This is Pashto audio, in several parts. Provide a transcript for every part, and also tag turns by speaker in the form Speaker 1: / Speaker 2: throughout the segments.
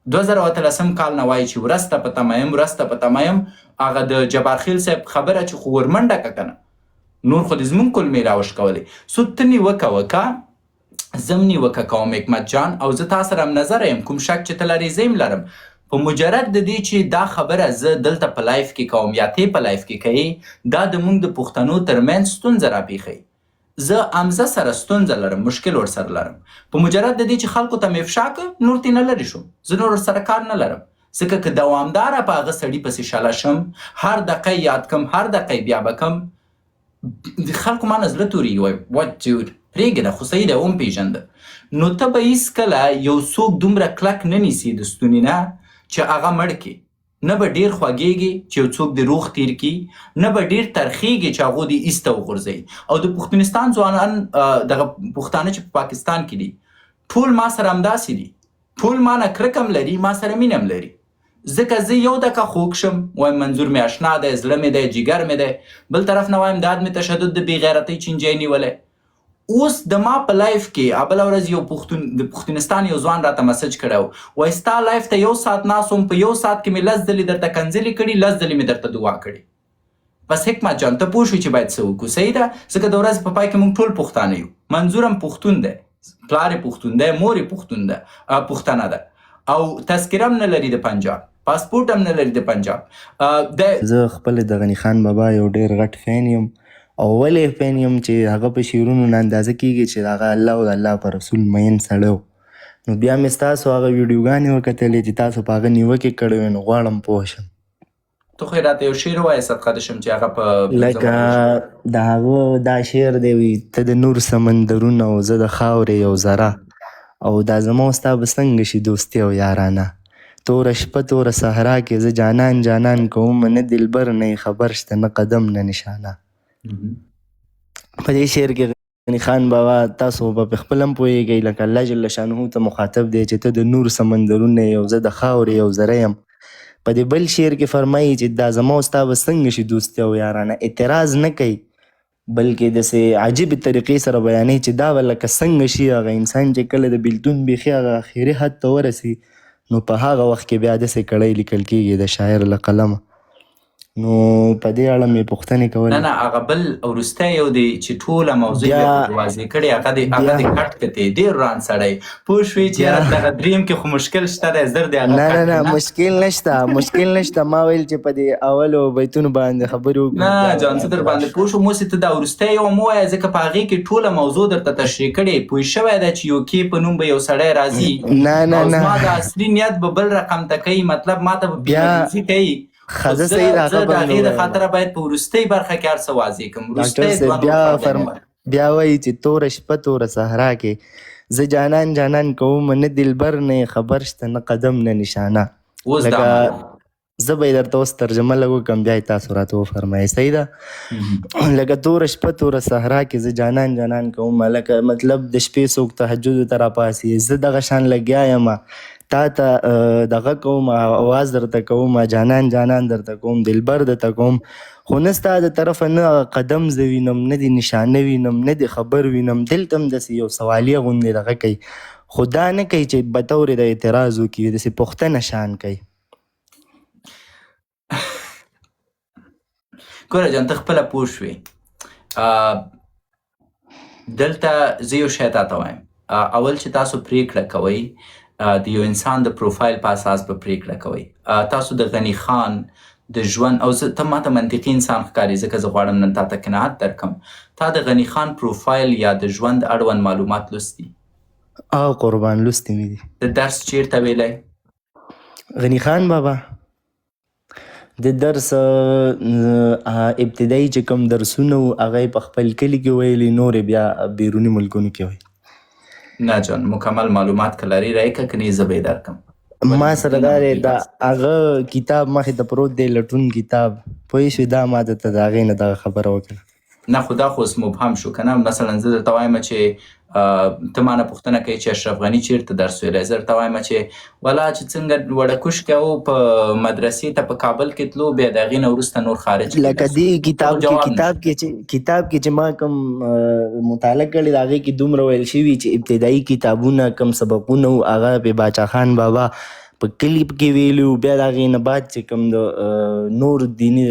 Speaker 1: 2013 کال نه وایي چې ورسته په تمه یم هغه د جبارخیل صاحب خبره چې خو ورمنډه که کنه نور خو دې زمونږ کلمې راوشکولی سو ته نیوکه وکه زه م نیوکه کوم حکمت جان او زه تا سره همنظره یم کوم شک چې ته لرې زه یم لرم په مجرد د دې چې دا خبره زه دلته په لایف کې کوم یا ته په لایف کې کوي دا د مونږ د پښتنو ترمنځ ستونزه راپېښوي زه امزه سره ستونزه لرم مشکل ورسره لرم په مجرد د دې چې خلکو ته مې افشا که نور ترې نه لرې شوم زه نور ورسره کار نه لرم ځکه که دوامداره په هغه سړي پسې شله شم هر دقیقه یاد کم هر دقیقه بیا به کم خلکو ما نه زړه تورېږي وایي وات جود پرېږده خو صحیح دی اوم پېژنده نو ته به هېڅکله یو څوک دومره کلک نه نیسي د ستوني نه چې هغه مړ کړي نه به ډېر خوږېږي چې یو څوک دې روغ تیر کړي نه به ډېر ترخېږي چې هغو دې ایسته وغورځوي او د پښتونستان ځوانان دغه پښتانه چې په پاکستان کې دي ټول ما سره همداسې دي ټول ما نه کرکه هم لري ما سره مینه هم لري ځکه زه یو دقیقه خوږ شم وایم منظور مې اشنا دی زړه مې دی جګر مې دی بل طرف نه وایم داد مې تشدد د بې غیرتۍ چینجی نیولی اوس د ما په لایف کې بله ورځ یو د پښتونستان یو ځوان راته مسج کړی وایي ستا لایف ته 1 ساعت ناست وم په 1 ساعت کې مې 10 ځلې درته کنځلې کړي 10 ځلې مې درته دعا کړي بس حکمت جان ته پوه شوې چې باید څه وکړو صحیح ده ځکه د ورځې په پای کې موږ ټول پښتانه یو منظور هم پښتون دی پلار یې پښتون دی مور یې پښتنه ده او تذکره هم نه لري د پنجاب پاسپورټ هم نه لري د پنجاب
Speaker 2: زه خپل د غني خان بابا یو ډېر غټ فین یم او ولې فین یم چې هغه په شعرونو نه اندازه کېږي چې هغه الله او د الله په رسول مین سړی و نو بیا مې ستاسو هغه ویډیوګانې وکتلې چې تاسو په هغه نیوکې کړې وې نو غواړم پوه شم
Speaker 1: ته خو یې راته یو شعر ووایه صدقه دې شم چې هغه په
Speaker 2: لکه د هغه دا شعر دی وي ته د نور سمندرونه او زه د خاورې یو ذره او دا زما او ستا به څنګه شي دوستي او یارانه توره شپه توره صحرا کې زه جانان جانان کوم نه دلبر نه خبر شته نه قدم نه نشانه په دې شعر کې غني خان بابا تاسو په خپل هم پوهېږئ لکه الله جل شانه ته مخاطب دی چې ته د نور سمندرونه یو زه د خاورې یو ذره یم په دې بل شعر کې فرمایي چې دا زما او ستا به څنګه شي دوستي او یارانه اعتراض نه کوي بلکې داسې عجیبې طریقې سره بیانوي چې دا به لکه څنګه شي هغه انسان چې کله د بېلتون بیخي هغه اخري حد ته ورسي نو په هغه وخت کې بیا داسې کړی لیکل کېږي د شاعر له قلمه نو په دې اړه مې پوښتنې کولې
Speaker 1: نه هغه بل وروستی یو دی چې ټوله موضوع یې واضح کړې هغه دې کټ کتې ډېر وران سړی پوه شوې چې یاره دغه دریم کې خو مشکل شته دی زر دی هغه
Speaker 2: نه مشکل نشته ما ویل چې په دې اولو بیتونو باندې خبرې وکړو
Speaker 1: نه جان څه در باندې پوه شوم اوس یې ته دا وروستی یو مه وایه ځکه په هغې کې ټوله موضوع درته تشریح کړې پوه شوی ده چې یو کې په نوم به یو سړی راځي او زما د اصلي نیت به بل رقم ته کوي مطلب ما ته به بېنظیري کوي
Speaker 2: خزه صحیح
Speaker 1: زه د هغې د خاطره باید په وروستۍ برخه کې هر څه واضح کړم
Speaker 2: بیا وایي چې توره شپه توره صحرا کې زه جانان جانان کوم نه دلبر نه خبر شته نه قدم نه نشانه لکه زه به یې درته اوس ترجمه لږ وکړم بیا یې تاسو راته وفرمایئ صحیح ده لکه توره شپه توره صحرا کې زه جانان جانان کوم لکه مطلب د شپې څوک تهجدو ته راپاڅي زه دغه شان لګیا یم تا ته دغه کوم اواز درته کوم جانان جانان درته کوم دلبر درته کوم خو نه ستا د طرفه نه قدم زه وینم نه د نشانه وینم نه د خبر وینم دلته هم داسې یو سوالیه غوندې دغه کوي خو دا نه کوي چې بطور د اعتراض وکړي داسې پوښتنه شان کوي
Speaker 1: ګوره جان ته خپله پوه شوې دلته زه یو شی تاته وایم اول چې تاسو پرېکړه کوئ د یو انسان د پروفایل په اساس به پرېکړه کوئ تاسو د غني خان د ژوند او ته ماته منطقي انسان ښکاري ځکه زه غواړم نن تاته قناعت درکم تا د غني خان پروفایل یا د ژوند اړوند معلومات لوستي
Speaker 2: قربان لوستي مې دي
Speaker 1: د درس چیرته ویلی
Speaker 2: غني خان بابا د درس ابتدایي چې کوم درسونه وو هغه یې په خپل کلي کې ویلي نورې بیا بیروني ملکونو کې وی
Speaker 1: نه جان مکمل معلومات که لري راکړه که نه زه به یې درکړم
Speaker 2: ما سره دا دی د هغه کتاب مخې ته پروت دی لټون کتاب پوه شوې دا ما درته د هغې نه دغه خبره وکړه
Speaker 1: نه خو دا خو اوس مبهم شو که نه مثلا زه درته وایم چې ته مانه پوښتنه کوي چې اشرف غني چیرته درس ویلی زه درته وایم چې ولا چې څنګه وړکوش کې و په مدرسې ته په کابل کې تلو بیا د هغې نه وروسته نور خارج
Speaker 2: لکه دې کتاب کې چې ما کوم مطالعه کړې د هغې کې دومره ویل شوي چې ابتدایي کتابونه کوم سبقونه و هغه په باچا خان بابا په کلي کې ویلي وو، بیا د هغې نه بعد چې کوم د نور دیني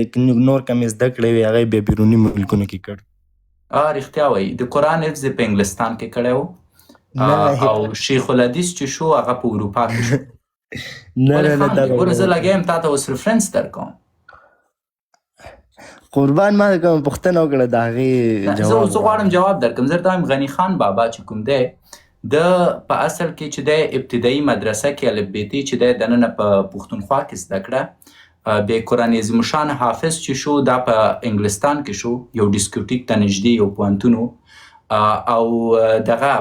Speaker 2: نور کوم یې زده کړې وې هغه یې بیا بیروني ملکونو کې کړ.
Speaker 1: رښتیا وایي د قرآن حفظ یې په انګلستان کې کړی و او شیخ الحدیث چې شو هغه په اروپا کې شو. ګوره زه لګیا یم تا ته اوس ریفرنس درکوم.
Speaker 2: قربان ما کوم پوښتنه وکړه د هغې جواب
Speaker 1: زه غواړم جواب درکړم. زه درته وایم غني خان بابا چې کوم دی د په اصل کې چې دی ابتدایي مدرسه کې الفبیتي چې دی دننه په پښتونخوا کې زده کړه. بیا قرآن عظیم الشان حافظ چې شو دا په انګلستان کې شو، یو ډیسکوټیک ته نږدې یو پوهنتون و. او دغه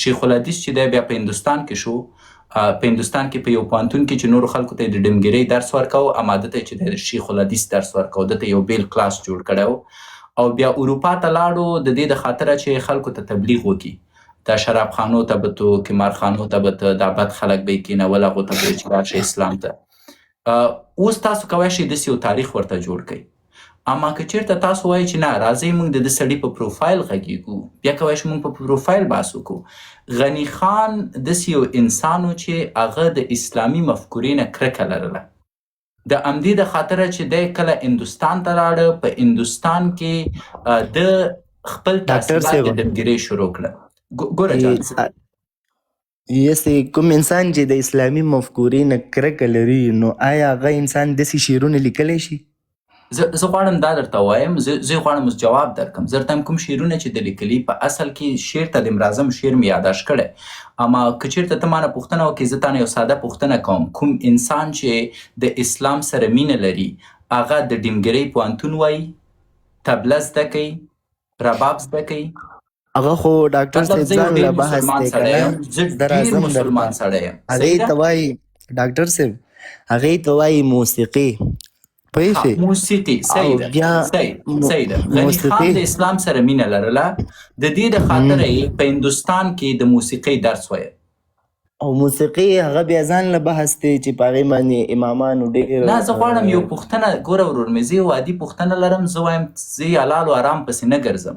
Speaker 1: شیخ الحدیث چې دی بیا په هندوستان کې شو. په هندوستان کې په یو پوهنتون کې چې نورو خلکو ته د ډمګیرۍ درس ورکوه، اماده ته چې د شیخ الحدیث درس ورکوه، دته یو بیل کلاس جوړ کړی و. او بیا اروپا ته لاړو د دې د خاطره چې خلکو ته تبلیغ وکړي. دا شراب خانو ته به تو، قمار خانو ته به ته، دا بد خلک به یې کېنول هغو ته به یې چې راشئ اسلام ته. اوس تاسو کولی شئ داسې یو تاریخ ورته جوړ کړئ. اما که چېرته تاسو وایئ چې نه راځئ موږ د ده سړي په پروفایل غږېږو، بیا کولی شو موږ په پروفایل بحث وکړو. غني خان داسې یو انسان و چې هغه د اسلامي مفکورې نه کرکه لرله. د همدې د خاطره چې دی کله هندوستان ته لاړه، په هندوستان کې د خپل تحصیلات د ډمګیرۍ شروع کړه. ګوره جان
Speaker 2: یسې کوم انسان چې د اسلامي مفکورې نه کرکه لري نو آیا هغه انسان داسې شعرونه لیکلی شي؟
Speaker 1: زه غواړم دا درته وایم، زه غواړم اوس جواب درکړم. زه درته کوم شعرونه چې د لیکلي په اصل کې شعر ته د امراظم شعر مې یاداشت کړی. اما که چېرته ته مانه پوښتنه وکړې زه تانه یو ساده پوښتنه کوم، کوم انسان چې د اسلام سره مینه لري هغه د ډمګیرۍ پوهنتون وایي، طبله زده کوي، رباب زده کوي؟
Speaker 2: هغه خو ډاکټر صاحب ځان له بحث دی کنه،
Speaker 1: زه ډېر مسلمان سړی یم.
Speaker 2: هغې ته وایي ډاکټر صاحب هغې ته وایي موسیقي. پوهې شوې؟
Speaker 1: موسیقي صحیح ده. غني خان د اسلام سره مینه لرله، د دې د خاطره یې په هندوستان کې د موسیقۍ درس ویل.
Speaker 2: او موسیقي هغه بیا ځان له بحث دی چې په هغې باندې امامانو ډېر
Speaker 1: نه زه غواړم یو پوښتنه، ګوره ورور مې زه یو عادي پوښتنه لرم. زه وایم زه یې حلال و حرام پسې نه ګرځم.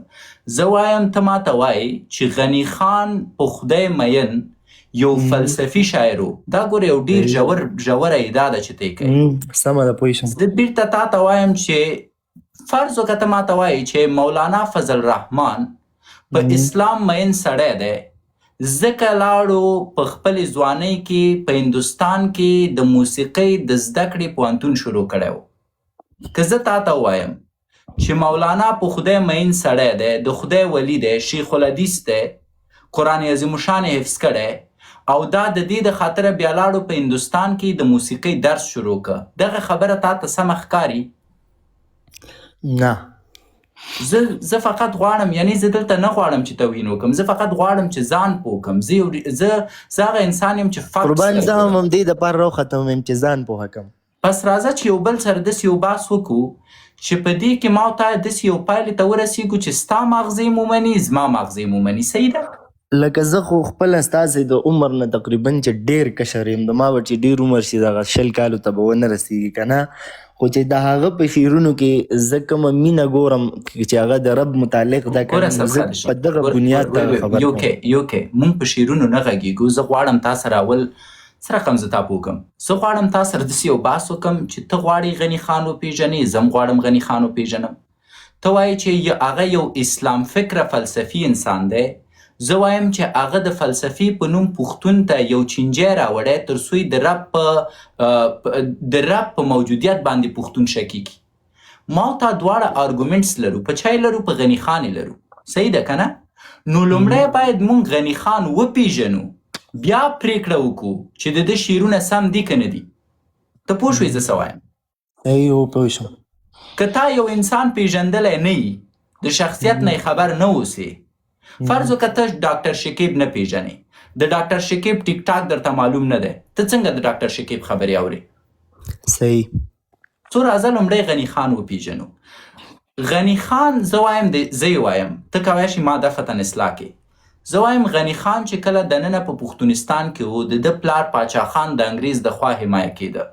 Speaker 1: زه وایم ته ماته وایي چې غني خان په خدای مین یو فلسفي شاعر و. دا ګوره یو ډېر ژوره ادعا ده چې ته یې کوې.
Speaker 2: سمه ده، پوه شم.
Speaker 1: زه بېرته تا ته وایم چې فرض وکړه ته ماته وایي چې مولانا فضل الرحمن په اسلام مین سړی دی، ځکه لاړو په خپلې ځوانۍ کې په هندوستان کې د موسیقۍ د زده کړې پوهنتون شروع کړی و. که زه تا ته ووایم چې مولانا په خدای مین سړی دی، د خدای ولی دی، شیخ الحدیث دی، قرآن عظیم الشان حفظ کړی، او دا د دې د خاطره بیا لاړو په هندوستان کې د موسیقۍ درس شروع کړه، دغه خبره تا ته سمه ښکاري؟
Speaker 2: نه.
Speaker 1: زه فقط غواړم، یعنی زه دلته نه غواړم چې توهین وکړم، زه فقط غواړم چې ځان پوه کړم. زه هغه انسان یم چې
Speaker 2: قربان زه هم همدې دپاره راوختم یم چې ځان پوهه کړم.
Speaker 1: پس راځه چې یو بل سره داسې یو بحث وکړو چې په دې کې ما او تا داسې یو پایلې ته ورسېږو چې ستا مغزې مومني، زما مغزې مومني. صحیح ده؟
Speaker 2: لکه زه خو خپله ستاسې د عمر نه تقریبا چې ډېر کشر یم، د ما به چې ډېر عمر شي دغه 20 کالو ته به ونه رسېږي که نه، خو چې د هغه په شعرونو کې زه کومه مینه ګورم چې هغه د رب متعلق ده که نه، زه په دغه بنیاد ته خبر کوم.
Speaker 1: یو کې مونږ په شعرونو نه غږېږو. زه غواړم تا سره اول څه رقم زه تا پوه کړم. زه غواړم تا سره داسې یو بحث وکړم چې ته غواړې غني خان وپېژنې، زه هم غواړم غني خان وپېژنم. ته وایې چې هغه یو اسلام فکره فلسفي انسان دی، زه وایم چې هغه د فلسفي په نوم پښتون ته یو چینجی راوړی تر څو د رب په موجودیت باندې پښتون شکي کړي. ما او تا دواړه آرګومنټس لرو، په چا لرو؟ په غني خان لرو. صحیح ده که نه؟ نو لومړی باید مونږ غني خان وپېژنو، بیا پرېکړه وکړو چې د ده شعرونه سم دي که نه دي. ته پوه شوې زه څه وایم؟
Speaker 2: ایو پوه شم.
Speaker 1: که تا یو انسان پېژندلی نه یي، د شخصیت نه خبر نه اوسې، فرض وکړه ته ډاکټر شکیب نه پېژنې، د ډاکټر شکیب ټیک ټاک درته معلوم نه دی، ته څنګه د ډاکټر شکیب خبرې اورې؟
Speaker 2: صحیح.
Speaker 1: څو راځه لومړی غني خان وپېژنو. غني خان زه وایم زه یې وایم، ته کولی شي ما دفتن اصلاح کړې. زه وایم غني خان چې کله دننه په پښتونستان کې و، د ده پلار پاچا خان د انګریز د خوا حمایه کېده،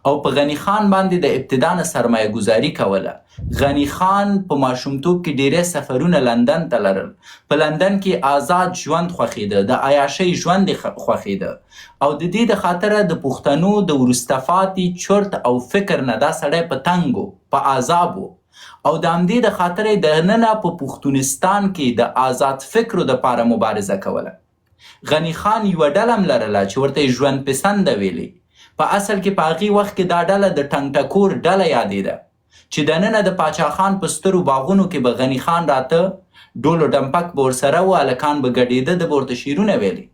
Speaker 1: او په غني خان باندې د ابتدا نه سرمایه ګزاري کوله. غني خان په ماشومتوب کې ډیری سفرونه لندن ته لرل. په لندن کې آزاد ژوند خوښېده، د عیاشۍ ژوند یې خوښېده او د دې د خاطره د پښتنو د وروسته پاتې چرت او فکر نه دا سړی په تنګ و، په عذاب و او د همدې د خاطره د ننه په پښتونستان کې د آزاد فکرو دپاره مبارزه کوله. غني خان یوه ډله هم لرله چې ورته یې ژوند پسنده ویلې. په اصل کې په هغې وخت کې دا ډله د ټنګ ډله یادېده چې دننه د پاچا خان په سترو باغونو کې به غني خان راته ډول و ډمپک به ورسره و، هلکان به ګډېده، د به ورته شعرونه ویلې.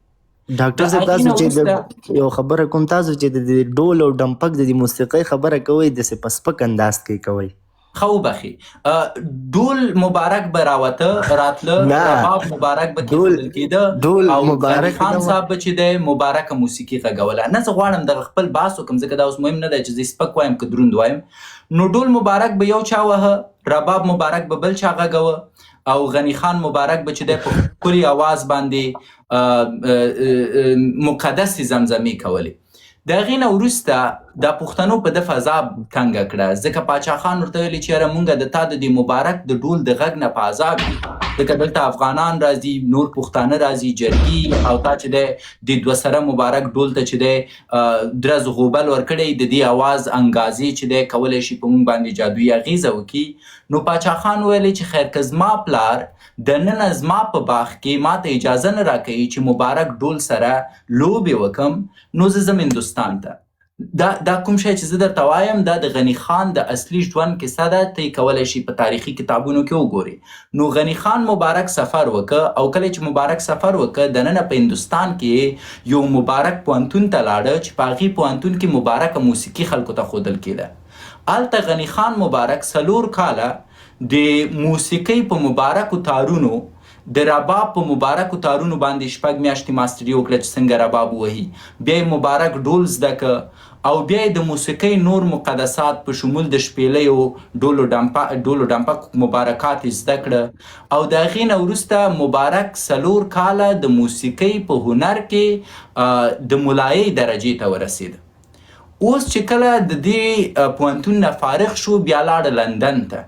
Speaker 2: ډاکټر صاحب تاسو چې یو خبره کوم، تاسو چې د ډول او ډمپک د موسیقۍ خبره کوئ داسې په سپک انداز کې کوئ.
Speaker 1: ښه وبخي، ډول مبارک به راوته راتله، رباب مبارک به کېښودل کېده او غني خان صاحب به چې دی مبارکه موسیقي غږوله. نه زه غواړم دغه خپل بحث وکړم ځکه دا اوس مهم نه دی چې زه سپک وایم که دروند وایم. نو ډول مبارک به یو چا وهه، رباب مبارک به بل چا غږوه او غني خان مبارک به چې دی په ښکلي اواز باندې مقدسې زمزمې کولې. د هغې نه وروسته د پښتنو په ده فضا تنګه کړه، ځکه پاچا خان ورته ویلې چې یاره مونږ د تا د دې مبارک د ډول د غږ نه په عذاب یو، ځکه دلته افغانان راځي، نور پښتانه راځي، جرګي او تا چې دی د دوه سره مبارک ډول ته چې دی درز غوبل ورکړی، د دې اواز انګازې چې دی کولی شي په مونږ باندې جادویي اغېزه وکړي. نو پاچا خان ویلې چې خیر که زما پلار د ننه زما په باغ کې ما ته اجازه نه راکوي چې مبارک ډول سره لوبې وکم، نو زه ځم هندوستان ته. دا کوم شی چې زه درته وایم دا د غني خان د اصلي ژوند کیسه ده، ته یې کولی شي په تاریخي کتابونو کې وګورې. نو غني خان مبارک سفر وکړه او کله چې مبارک سفر وکړه دننه په هندوستان کې یو مبارک پوهنتون ته لاړه چې په هغې پوهنتون کې مبارکه موسیقي خلکو ته ښودل کېده. هلته غني خان مبارک 4 کاله د موسیقۍ په مبارکو تارونو، د رباب په مبارکو تارونو باندې 6 میاشتې ماستري وکړه چې څنګه رباب ووهي. بیا یې مبارک ډول زده که او بیا یې د موسیقۍ نور مقدسات په شمول د شپېلیو، ډول و ډمپک مبارکات یې زده کړه او د هغې نه وروسته مبارک 4 کاله د موسیقۍ په هنر کې د ملایۍ درجې ته ورسېده. اوس چې کله د دې پوهنتون نه فارغ شو بیا لاړه لندن ته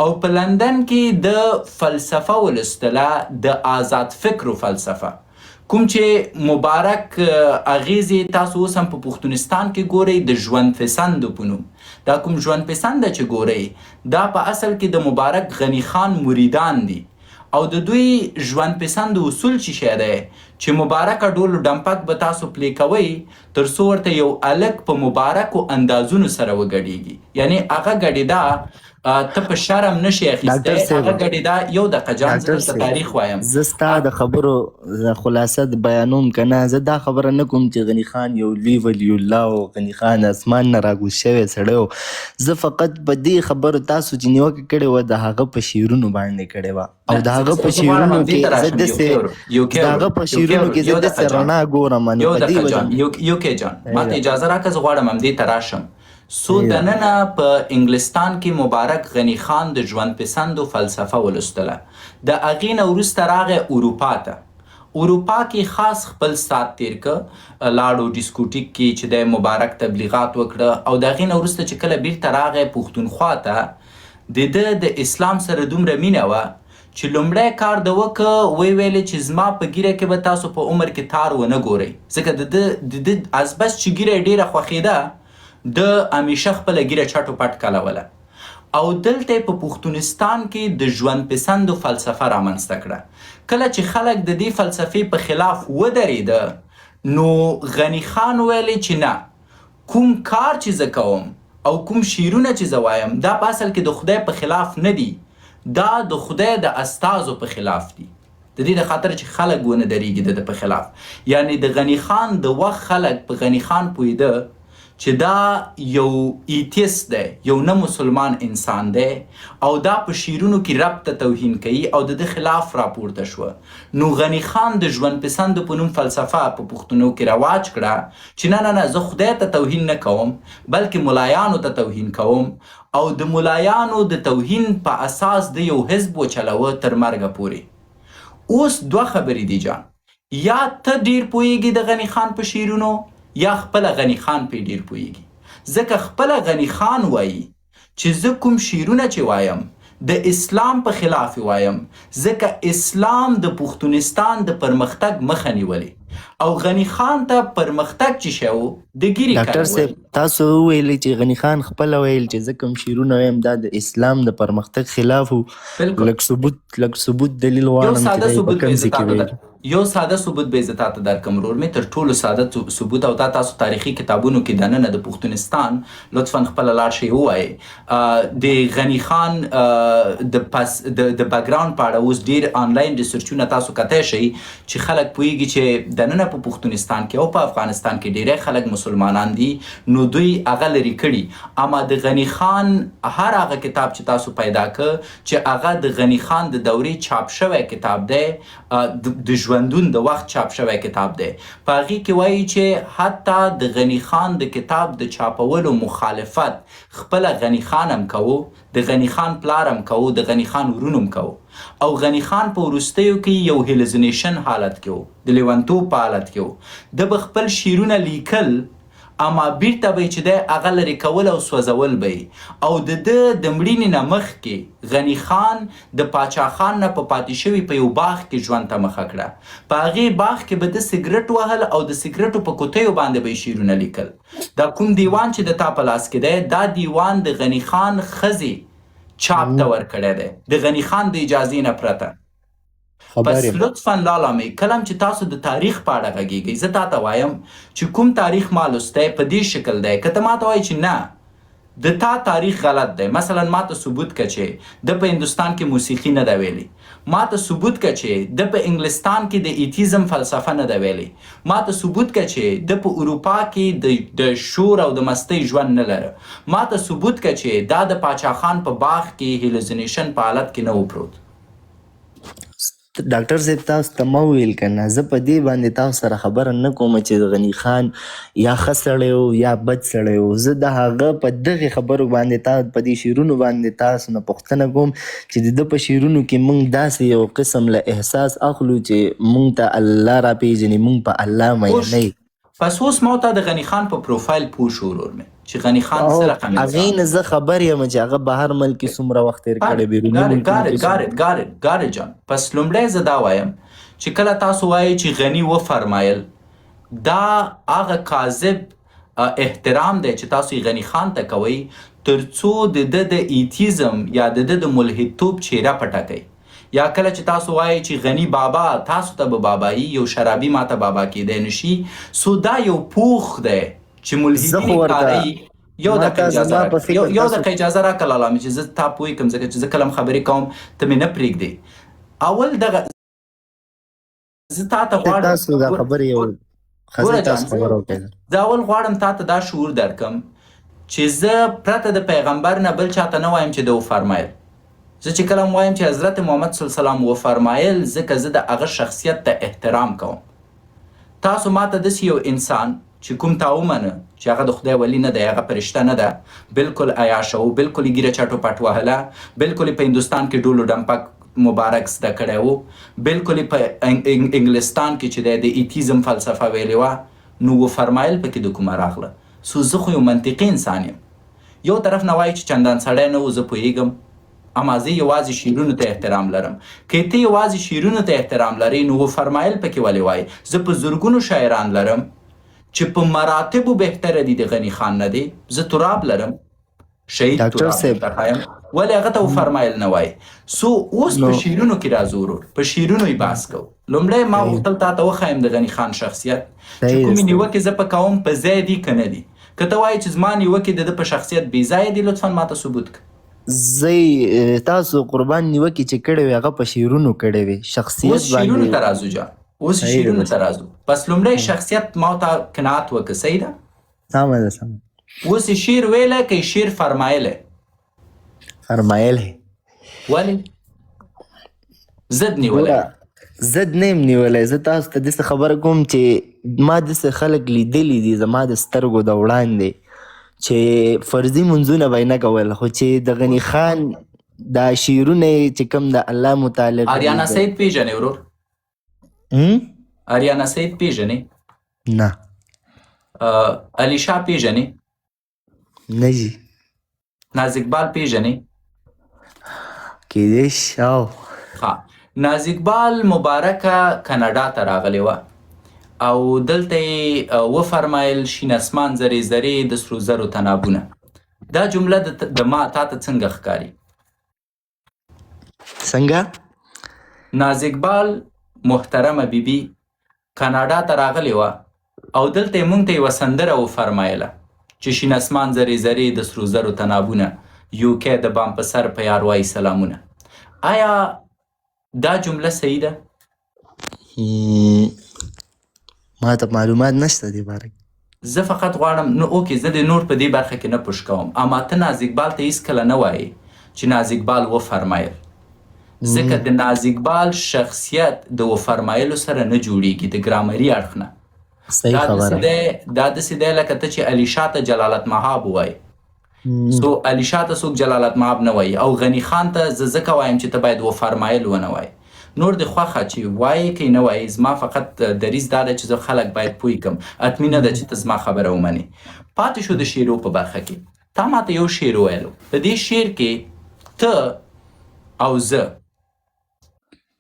Speaker 1: او په لندن کې د فلسفه ولوستله، د آزاد فکرو فلسفه، کوم چې مبارک اغیزې تاسو اوس هم په پښتونستان کې ګورئ د ژوند پسندو په نوم. دا کوم ژوند پسنده چې ګورئ دا په اصل کې د مبارک غني خان مریدان دي او د دوی ژوند پسند اصول چې شی دی چې مبارکه ډول و ډمپک به تاسو پلی کوئ تر څو ورته یو هلک په مبارکو اندازونو سره وګډېږي. یعنی هغه ګډېدا ته په شرم نشي اخیستی، هغه ګډېدا یو دقیقه جان زه درته تاریخ وایم.
Speaker 2: زه ستا د خبرو خلاصه بیانوم که نه، زه دا خبره نه کوم چې غني خان یو لوی ولی الله او غني خان اسمان نه راکوز شوی سړی و. زه فقط په دې خبرو تاسو چې نیوکه کړې وه د هغه په شعرونو باندې کړې وه او د هغه په شعرونو کې زه داسې رڼا ګورم.
Speaker 1: یو دقیقه جان، یو کې جان ما ته اجازه راکړه، زه غواړم همدې ته راشم. سو دننه په انګلستان کې مبارک غني خان د ژوند پسندو فلسفه ولوستله. د هغې نه وروسته راغی اروپا ته. اروپا کې خاص خپل سات تیر که، لاړو ډیسکوټیک کې چې د مبارک تبلیغات وکړه او د هغې نه وروسته چې کله بیرته راغی پښتونخوا ته د ده د اسلام سره دومره مینه وه چې لومړی کار د وکه ویلې چې زما په ګیره کې به تاسو په عمر کې تار ونه ګورئ، ځکه د ده از بس چې ګیره یې ډېره خوښېده د همیشه خپله ګیره چټ و پټ کلوله او دلته په پښتونستان کې د ژوند پسندو فلسفه رامنځته کړه. کله چې خلک د دې فلسفې په خلاف ودرېده نو غني خان ویلې چې نه، کوم کار چې زه کوم او کوم شعرونه چې زه وایم دا په اصل کې د خدای په خلاف نه دي، دا د خدای د استازو په خلاف دي. د دې د خاطر چې خلک ونه درېږي د په خلاف. یعنی د غني خان د وخت خلک په غني خان پوهېده چې دا یو ایتیست دی، یو نه مسلمان انسان دی او دا په شعرونو کې رب ته توهین کوي او د ده خلاف راپورته شوه. نو غني خان د ژوند پسندو په نوم فلسفه په پښتنو کې رواج کړه چې نه نه نه زه خدای ته توهین نه کوم بلکې ملایانو ته توهین کوم او د ملایانو د توهین په اساس د یو حزب وچلوه تر مرګه پورې. اوس 2 خبرې دي جان، یا ته ډیر پوهیږي د غني خان په شعرونو یا خپل غني خان په ډیر پوهیږي، ځکه خپله غني خان وایي چې زه کوم شعرونه چې وایم د اسلام په خلاف وایم ځکه اسلام د پښتونستان د پرمختګ مخه نیولې او غني خان ته پرمختګ چې شو د ګیري
Speaker 2: ډاکټر صاحب تاسو وویلې چې غني خان خپله ویل چې زه کوم شعرونه وایم دا د اسلام د پرمختګ خلاف و. لږ ثبوت دلیل غواړم چې دی په کوم ځای کې ویل.
Speaker 1: یو ساده ثبوت به زه تاته درکړم ورور مې، تر ټولو ساده ثبوت، او دا تاسو تاریخي کتابونو کې دننه د پښتونستان لطفا خپله لاړ شئ ووایئ د غني خان د بیکګراوند په اړه اوس ډېر آنلاین ریسرچونه تاسو کتی شئ چې خلک پوهېږي چې دننه په پښتونستان کې او په افغانستان کې ډېری خلک مسلمانان دي، نو دوی هغه لرې کړي. اما د غني خان هر هغه کتاب چې تاسو پیدا کړ چې هغه د غني خان د دورې چاپ شوی کتاب دی، د ژوندون د وخت چاپ شوی کتاب دی، په هغې کې وایي چې حتی د غني خان د کتاب د چاپولو مخالفت خپله غني خان هم کوو، د غني خان پلار هم کوو، د غني خان ورونو هم کوو. او غني خان په وروستیو کې یو هیلوزینیشن حالت کې و، د لیونتوب په حالت کې و. د به خپل شعرونه لیکل اما بیرته به چې دی هغه لرې کول او سوځول به او د ده د مړینې نه مخکې غني خان د پاچا خان نه په پاتې شوي په یو باغ کې ژوند ته مخه کړه. په هغې باغ کې به د سګرټ وهل او د سګرټو په کوتیو باندې به یې شعرونه لیکل. دا کوم دیوان چې د تا په لاس کې دی دا دیوان د غني خان ښځې چاپ ته ورکړی دی د غني خان د اجازې نه پرته. پس لطفا لالا مې کلم چې تاسو د تاریخ په اړه غږیږئ زه تاته وایم چې کوم تاریخ ما لوستی په دې شکل دی، که ته ماته وایي چې نه د تا تاریخ غلط دی، مثلا ماته ثبوت که چې د په هندوستان کې موسیقي نه ده ویلي، ماته ثبوت که چې د په انګلستان کې د ایتیزم فلسفه نه ده ویلي، ماته ثبوت که چې د په اروپا کې د شور او د مستی ژوند نه لره، ماته ثبوت که چې دا د پاچا خان په باغ کې هیلوزینیشن په حالت کې نه و پروت.
Speaker 2: ډاکټر صاحب تاسو ته ما وویل که نه، زه په دې باندې تاسو سره خبره نه کوم چې د غني خان یا ښه سړی و یا بد سړی و، زه د هغه په دغې خبرو باندې په دې شعرونو باندې تاسو نه پوښتنه کوم چې د ده په شعرونو کې موږ داسې یو قسم له احساس اخلو چې موږ ته الله راپېژني، موږ په الله میینه.
Speaker 1: پس اوس ما ته د غني خان په پروفایل پوه شو ورور مې چې غني خان څه رقم انسان.
Speaker 2: هغې نه زه خبر یم چې هغه بهر ملک کې څومره وخت تېر کړی، بیروني ملکونو
Speaker 1: ګارې جان. پس لومړی زه دا وایم چې کله تاسو وایئ چې غني وفرمایل، دا هغه کاذب احترام دی چې تاسو یې غني خان ته کوئ تر څو د ده د ایتیزم یا د ده د ملحدتوب چهره پټه کوئ. یا کله چې تاسو وایئ چې غني بابا تاسو ته به بابایي، یو شرابي ماته بابا کیدی نشي، سو دا یو پوخ دی چې ملحدین کاروي. یو دقیقه اجازه راکړه لالا مې چې زه تا پوه کړم، ځکه چې زه کله هم خبرې کوم ته مې نه پرېږدې. اول دغه زه تا ته غواړم زه اول غواړم تا ته دا شعور درکړم چې زه پرته د پیغمبر نه بل چاته نه وایم چې ده وفرمایل. زه چې کله وایم چې حضرت محمد صلی الله علیه وسلم وفرمایل ځکه زه د هغه شخصیت ته احترام کوم. تاسو ماته داسې یو انسان چې کوم تا ومنه چې هغه د خدای ولی نه دی، هغه فرشته نه ده، بلکل عیاشه و، بلکل یې ګیره چټو پټ وهله، بلکل یې په هندوستان کې ډولو ډمپک مبارک زده کړی و، بلکل یې په انګلستان کې چې دی د ایتیزم فلسفه ویلې وه، نو وفرمایل پکې د کومه راغله. سو زه خو یو منطقي انسان یم. یو طرف نه وایي چې چندان سړی نه و، زه پوهېږم، اما زه یوازې شعرونو ته احترام لرم. که ته یوازې شعرونو ته احترام لرئ نو وفرمایل پکې ولې وایي؟ زه په زرګونو شاعران لرم چې په مراتبو بهتره دي د غني خان نه دی. زه تراب لرم، شهید تراب یم، ولې هغه ته وفرمایل نه وایي؟ سو اوس په شعرونو کې راځو ورور، په شعرونو یې بحث کوو. لومړی ما غوښتل تا ته وښایم د غني خان شخصیت چې کومې نیوکې زه په کوم په ځای دي که نه دي. که ته وایې چې زما نیوکې د ده په شخصیت بې ځایه دي، لطفا ماته ثبوت کړه.
Speaker 2: زه تاسو قربان نیوکې چې کړې وې هغه په شعرونو کړې وې، شخصیت
Speaker 1: اوس شعرونو ته راځو جان، اوس شعرونو ته راځو. پس لومړی شخصیت ما ته قناعت وکړه، صحیح ده؟
Speaker 2: سمه ده سمه.
Speaker 1: اوس یې شعر ویلی که یې شعر فرمایلی؟
Speaker 2: فرمایلی.
Speaker 1: ولې؟ ضد نیولی؟
Speaker 2: ضد نه یم نیولی. زه تاسو ته داسې خبره کوم چې ما داسې خلک لیدلي دي زما د سترګو د وړاندې چې فرضي منځونه به یې نه کول، خو چې د غني خان دا شعرونه چې کوم د الله متعلق.
Speaker 1: آریانا سید پیژنې ورور؟ آریانا سید پیژنې؟
Speaker 2: نه.
Speaker 1: علی شاه پیژنې؟
Speaker 2: نه جي
Speaker 1: ناز اقبال پیژنې؟
Speaker 2: کیدای شي
Speaker 1: ها، ناز اقبال مبارکه کاناډا ته راغلې وه او دلته یې وفرمایل شین اسمان زرې زرې د سرو زرو تنابونه. دا جمله د ما تا ته څنګه ښکاري؟
Speaker 2: څنګه؟
Speaker 1: ناز اقبال محترمه بیبي کاناډا ته راغلې وه او دلته یې موږ ته یوه سندره وفرمایله چې شین اسمان زرې زرې د سرو زرو تنابونه، یوکې د بام په سر په یار وایي سلامونه. آیا دا جمله صحیح ده؟
Speaker 2: ما ته معلومات نشته دې باره کې.
Speaker 1: زه فقط غواړم نو اوکې زه د نور په دې برخه کې نه پوښ کوم، اما ته ناز اقبال ته هیڅکله نه وایې چې ناز اقبال وفرمایل، ځکه د ناز اقبال شخصیت د وفرمایلو سره نه جوړیږي د ګرامري اړخ نه.
Speaker 2: صحیح خبره.
Speaker 1: دا داسې دی لکه ته چې علی شاه ته جلالت مآب ووایې، سو علی شاه ته څوک جلالت مآب نه وایي او غني خان ته زه ځکه وایم چې ته باید وفرمایل ونه وایې. نور د خوښه چې وایې که نه وایې، زما فقط دریځ دا ده چې زه خلک باید پوه کړم، حتمي نه ده چې ته زما خبره ومنې. پاتې شو د شعرو په برخه کې، تا ماته یو شعر وویلو، په دې شعر کې ته او زه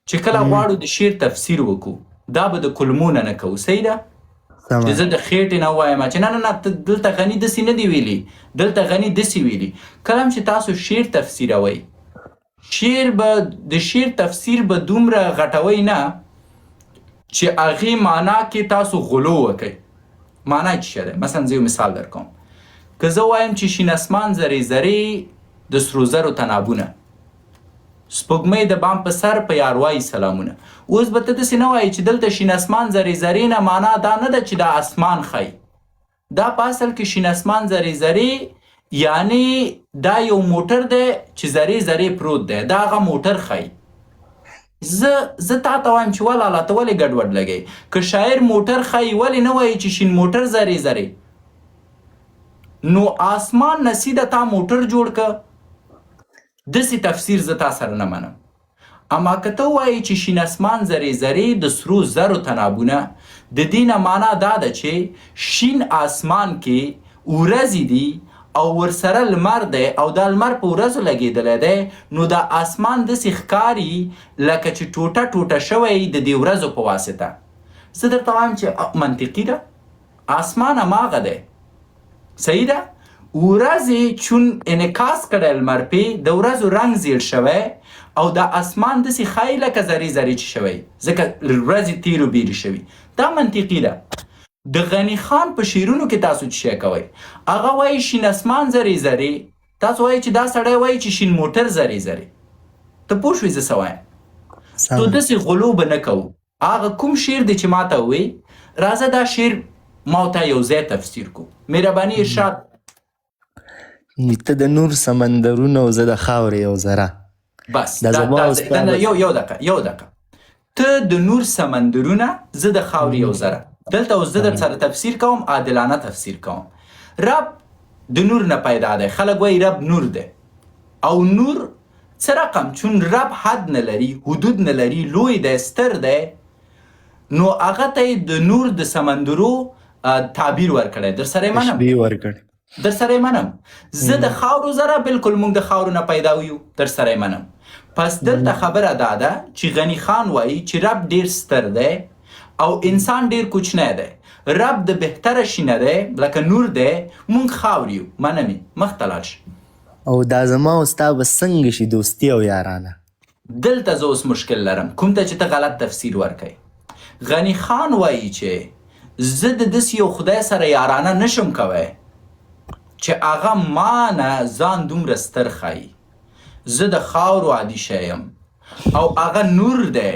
Speaker 1: چې کله غواړو د شعر تفسیر وکړو دا به د کلمو نه کوو، صحیح ده؟ چې زه د خېټې نه وایم چې نه نه نه دلته غني داسې نه دی ویلي، دلته غني داسې ویلي. کله هم چې تاسو شعر تفسیروئ، د شعر تفسیر به دومره غټوئ نه چې هغې معنا کې تاسو غلو وکئ. معنا یې څه دی؟ مثلا زه یو مثال در کوم، که زه وایم چې شین اسمان زرې زرې د سرو زرو تنابونه، سپوږمۍ د بام په سر په یار وایي سلامونه. اوس به ته داسې نه وایي چې دلته شین اسمان زرې زرې نه معنا دا نه ده چې دا اسمان ښایي، دا په اصل کې شین اسمان زرې زرې یعنی دا یو موټر دی چې زرې زرې پروت دی، دا هغه موټر ښایي. زه تا ته وایم چې ولاله ته ولې ګډوډ لګئ؟ که شاعر موټر ښایي ولې نه وایي چې شین موټر زرې زرې؟ نو آسمان نصیده تا موټر جوړ که، داسې تفسیر زه تا سره نه منم. اما که ته وایي چې شین اسمان زرې زرې د سرو زرو تنابونه، د دې نه معنا دا ده چې شین آسمان کې ورځې دي او ورسره لمر دی او دا لمر په ورځو لګېدلی دی، نو دا آسمان داسې ښکاري لکه چې ټوټه ټوټه شوی د دې ورځو په واسطه. زه درته وایم چې منطقي ده، آسمان هماغه دی، صحیح ده؟ ورځې چون انعکاس کړی لمر پې، د ورځو رنګ زیړ شوی او دا آسمان داسې ښایي لکه زرې زرې چې شوی، ځکه ورځې تیرو بیرې شوي. دا منطقي ده. د غني خان په شعرونو کې تاسو څه شی کوئ؟ هغه وایي شین اسمان زرې زرې، تاسو وایي چې دا سړی وایي چې شین موټر زرې زرې. ته پوه شوې زه څه وایم؟ نو داسې غلو به نه کوو. هغه کوم شعر دی چې ما ته ووایي، راځه دا شعر ما ته یو ځای تفسیر کړو. مهرباني ارشاد.
Speaker 2: ته د نور سمندرونه او زه د خاورې یو ذره.
Speaker 1: بس یو دقیقه ته د نور سمندرونه، زه د خاورې یو ذره. دلته اوس زه در سره تفسیر کوم، عادلانه تفسیر کوم. رب د نور نه پیدا دی، خلک وایي رب نور دی او نور څه رقم، چون رب حد نه لري، حدود نه لري، لوی دی، ستر دی، نو هغه ته د نور د سمندرو تعبیر ورکړی. در سره یې منم. زه د خاورو ذره، بلکل موږ د خاورو نه پیدا یو، در سره یې منم. پس دلته خبره دا ده چې غني خان وایي چې رب ډیر ستر دی او انسان ډیر کوچنی دی. رب د بهتره شینه دی لکه نور دی، مونږ خاور یو. منمې مخته لاړ شه.
Speaker 2: او دا زما او ستا به څنګه شي دوستي او یارانه؟
Speaker 1: دلته زه اوس مشکل لرم، کوم ته چې ته غلط تفسیر ورکوې. غني خان وایي چې زه د داسې یو خدای سره یارانه نشم کوی چې هغه ما نه ځان دومره ستر ښایي. زه د خاورو عادي شی یم او هغه نور دی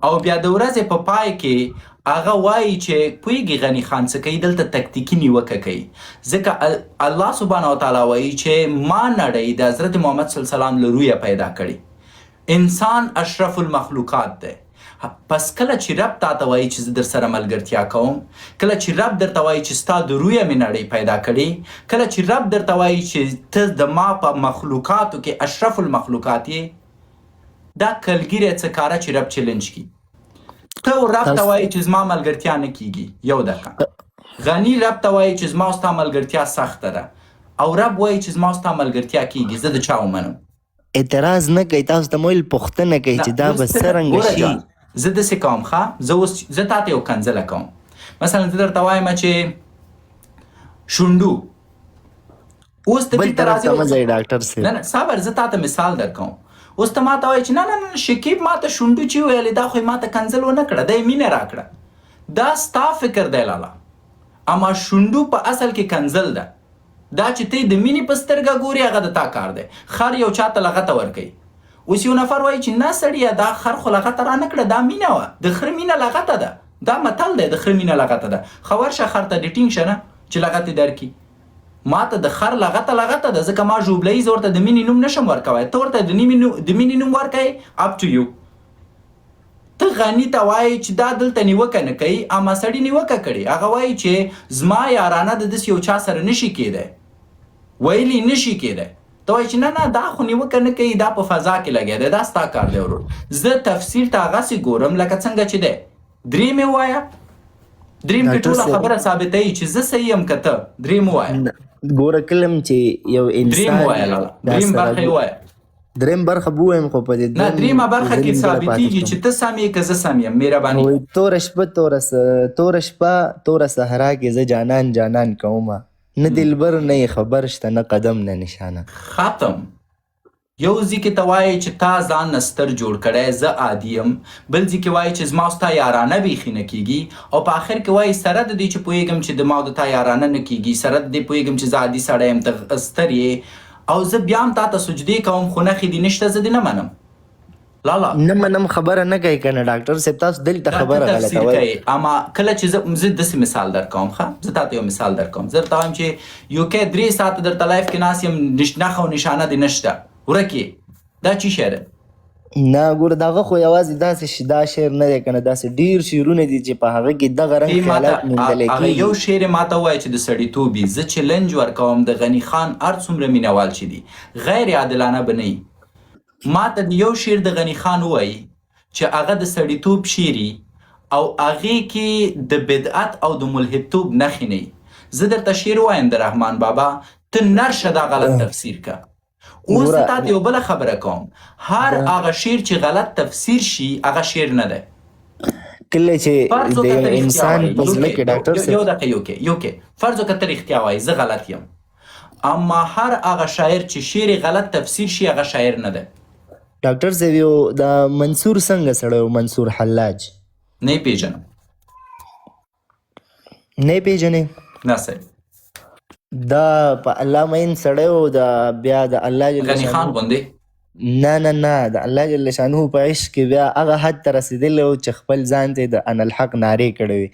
Speaker 1: او بیا د ورځې په پای کې هغه وایي چې پوهېږي غني خان څه کوي، دلته تکتیکي نیوکه کوي، ځکه الله سبحانه وتعالی وایي چې ما نړۍ د حضرت محمد صلی الله علیه وسلم له رویه پیدا کړي. انسان اشرف المخلوقات دی. پس کله چې رب تا ته وایي چې زه در سره ملګرتیا کوم، کله چې رب درته وایي چې ستا د رویه مې نړۍ پیدا کړي، کله چې رب درته وایي چې ته د ما په مخلوقاتو کې اشرف المخلوقات یې، دا کلګیری څه کاره چې رب چیلنج کی. ته رب ته وایي چې زما ملګرتیا نه کیږي، یو دقیقه. غني رب ته وایي چې زما او ستا ملګرتیا سخته ده، او رب وایي چې زما او ستا ملګرتیا کېږي، زه د چا ومنم؟
Speaker 2: اعتراض نه کوي، تاسو ته مویل پوښتنه کوي چې دا به څرنګه شي.
Speaker 1: زه داسې کوم ښه، زه تا ته یو کنځله کوم. مثلا زه درته وایم چې شونډو اوس ته
Speaker 2: بل طرف ته مه ځئ ډاکټر صاحب.
Speaker 1: نه صبر، زه تا ته مثال در کوم. اوس ته ما ته وایي چې نه نه شکیب ما ته شونډو چې ویلې دا خو یې ما ته کنځل ونه کړه، دا یې مینه راکړه. دا ستا فکر دی لالا، اما شونډو په اصل کې کنځل ده. دا چې ته د مینې په سترګه ګوري هغه د تا کار دی. خر یو چاته لغته ورکوي، اوس یو نفر وایي چې نه سړیه دا خر خو لغته را نه کړه، دا مینه وه، د خر مینه لغته ده. دا متل دی، د خر مینه لغته ده. ښه ورشه خر ته دې ټینګ شه نه چې لغتې درکړي. ما ته د خر لغته ده، ځکه ما ژوبلهیز ورته د مینې نوم نشم ورکوی. ته ورته د مینې نوم ورکوی، اپ ټو یو. ته غني ته وایي چې دا دلته نیوکه نه کوي، اما سړي نیوکه کړي. هغه وایي چې زما یارانه د داسې یو چا سره نشي کېدی، ویلی نشي کېدی. ته وایي چې نه دا خو نیوکه نه کوي، دا په فضا کې لګیا دی، دا ستا کار دی ورور. زه تفسیر ته هغسې ګورم لکه څنګه چې دی. دریم یې ووایه، دریم کې ټوله خبره ثابتوي چې زه صحیح یم که ته. دریم ووایه،
Speaker 2: ګوره کلم چې یو
Speaker 1: دریم ووایه لالا، دریم برخه یې ووایه.
Speaker 2: دریم برخه به ووایم خو په دې
Speaker 1: نه دریمه برخه کې ثابتېږي چې ته سم یې که زه سم یم. مهرباني.
Speaker 2: توره شپه توره صحرا کې زه جانان جانان کومه، نه دلبر نه خبر شته، نه قدم نه نشانه.
Speaker 1: ختم. یو ځای کې ته وایې چې تا ځان نه ستر جوړ کړی، زه عادي یم. بل ځای کې وایې چې زما او ستا یارانه بیخي نه کېږي، او په آخر کې وایې سره د دې چې پوهېږم چې د ما او د تا یارانه نه کېږي، سره د دې پوهېږم چې زه عادي سړی یم، ته ستر یې، او زه بیا هم تا ته سجدې کوم، خو نښې دې نشته، زه دې نه منم. لالا
Speaker 2: نه منم خبره نه کوي که نه ډاکټر صاحب، تاسو دلته خبره غلطه وایي.
Speaker 1: اما کله چې زه داسې مثال در کوم، ښه زه تا ته یو مثال در کوم. زه درته وایم چې یو کې 3 ساعته درته لایف کې ناست یم، نښه او نشانه دې نشته، ورک یې. دا چی شعر دی؟
Speaker 2: نه ګوره دغه خو یوازې داسې دا شعر نه دی که نه، داسې ډېر شعرونه دي چې په هغه کې دغه رنګ خیالات موندلی
Speaker 1: هغه یو شعر یې ما ته ووایه چې د سړیتوب وي. زه چلنج ورکوم د غني خان هر څومره مینهوال چې دي، غیر عادلانه به نه وي. ما ته یو شعر د غني خان ووایي چې هغه د سړیتوب شعر او هغې کې د بدعت او د ملحدتوب نښې نه وي. زه درته شعر وایم د رحمان بابا، ته نرشه دا غلط تفسیر که. اوس تا ته یو بله خبره کوم، هر هغه شعر چې غلط تفسیر شي هغه شعر نه دی.
Speaker 2: کله چې د یو انسان په زړه کې ډاکټر صاحب
Speaker 1: یو دقیقه یو کې فرض وکړه ته رښتیا وایي، زه غلط یم، اما هر هغه شاعر چې شعر غلط تفسیر شي هغه شاعر نه دی.
Speaker 2: ډاکټر صاحب یو د منصور څنګه سړی و، منصور حلاج؟
Speaker 1: نه یې پېژنم.
Speaker 2: نه یې پېژنې؟
Speaker 1: نه صاحب.
Speaker 2: دا په الله مین سړی و، د بیا د الله جل
Speaker 1: غني خان غوندې؟
Speaker 2: نه د الله جل شانه په عشق کې بیا هغه حد ته رسېدلی و چې خپل ځان ته د انا الحق نارې کړې وې.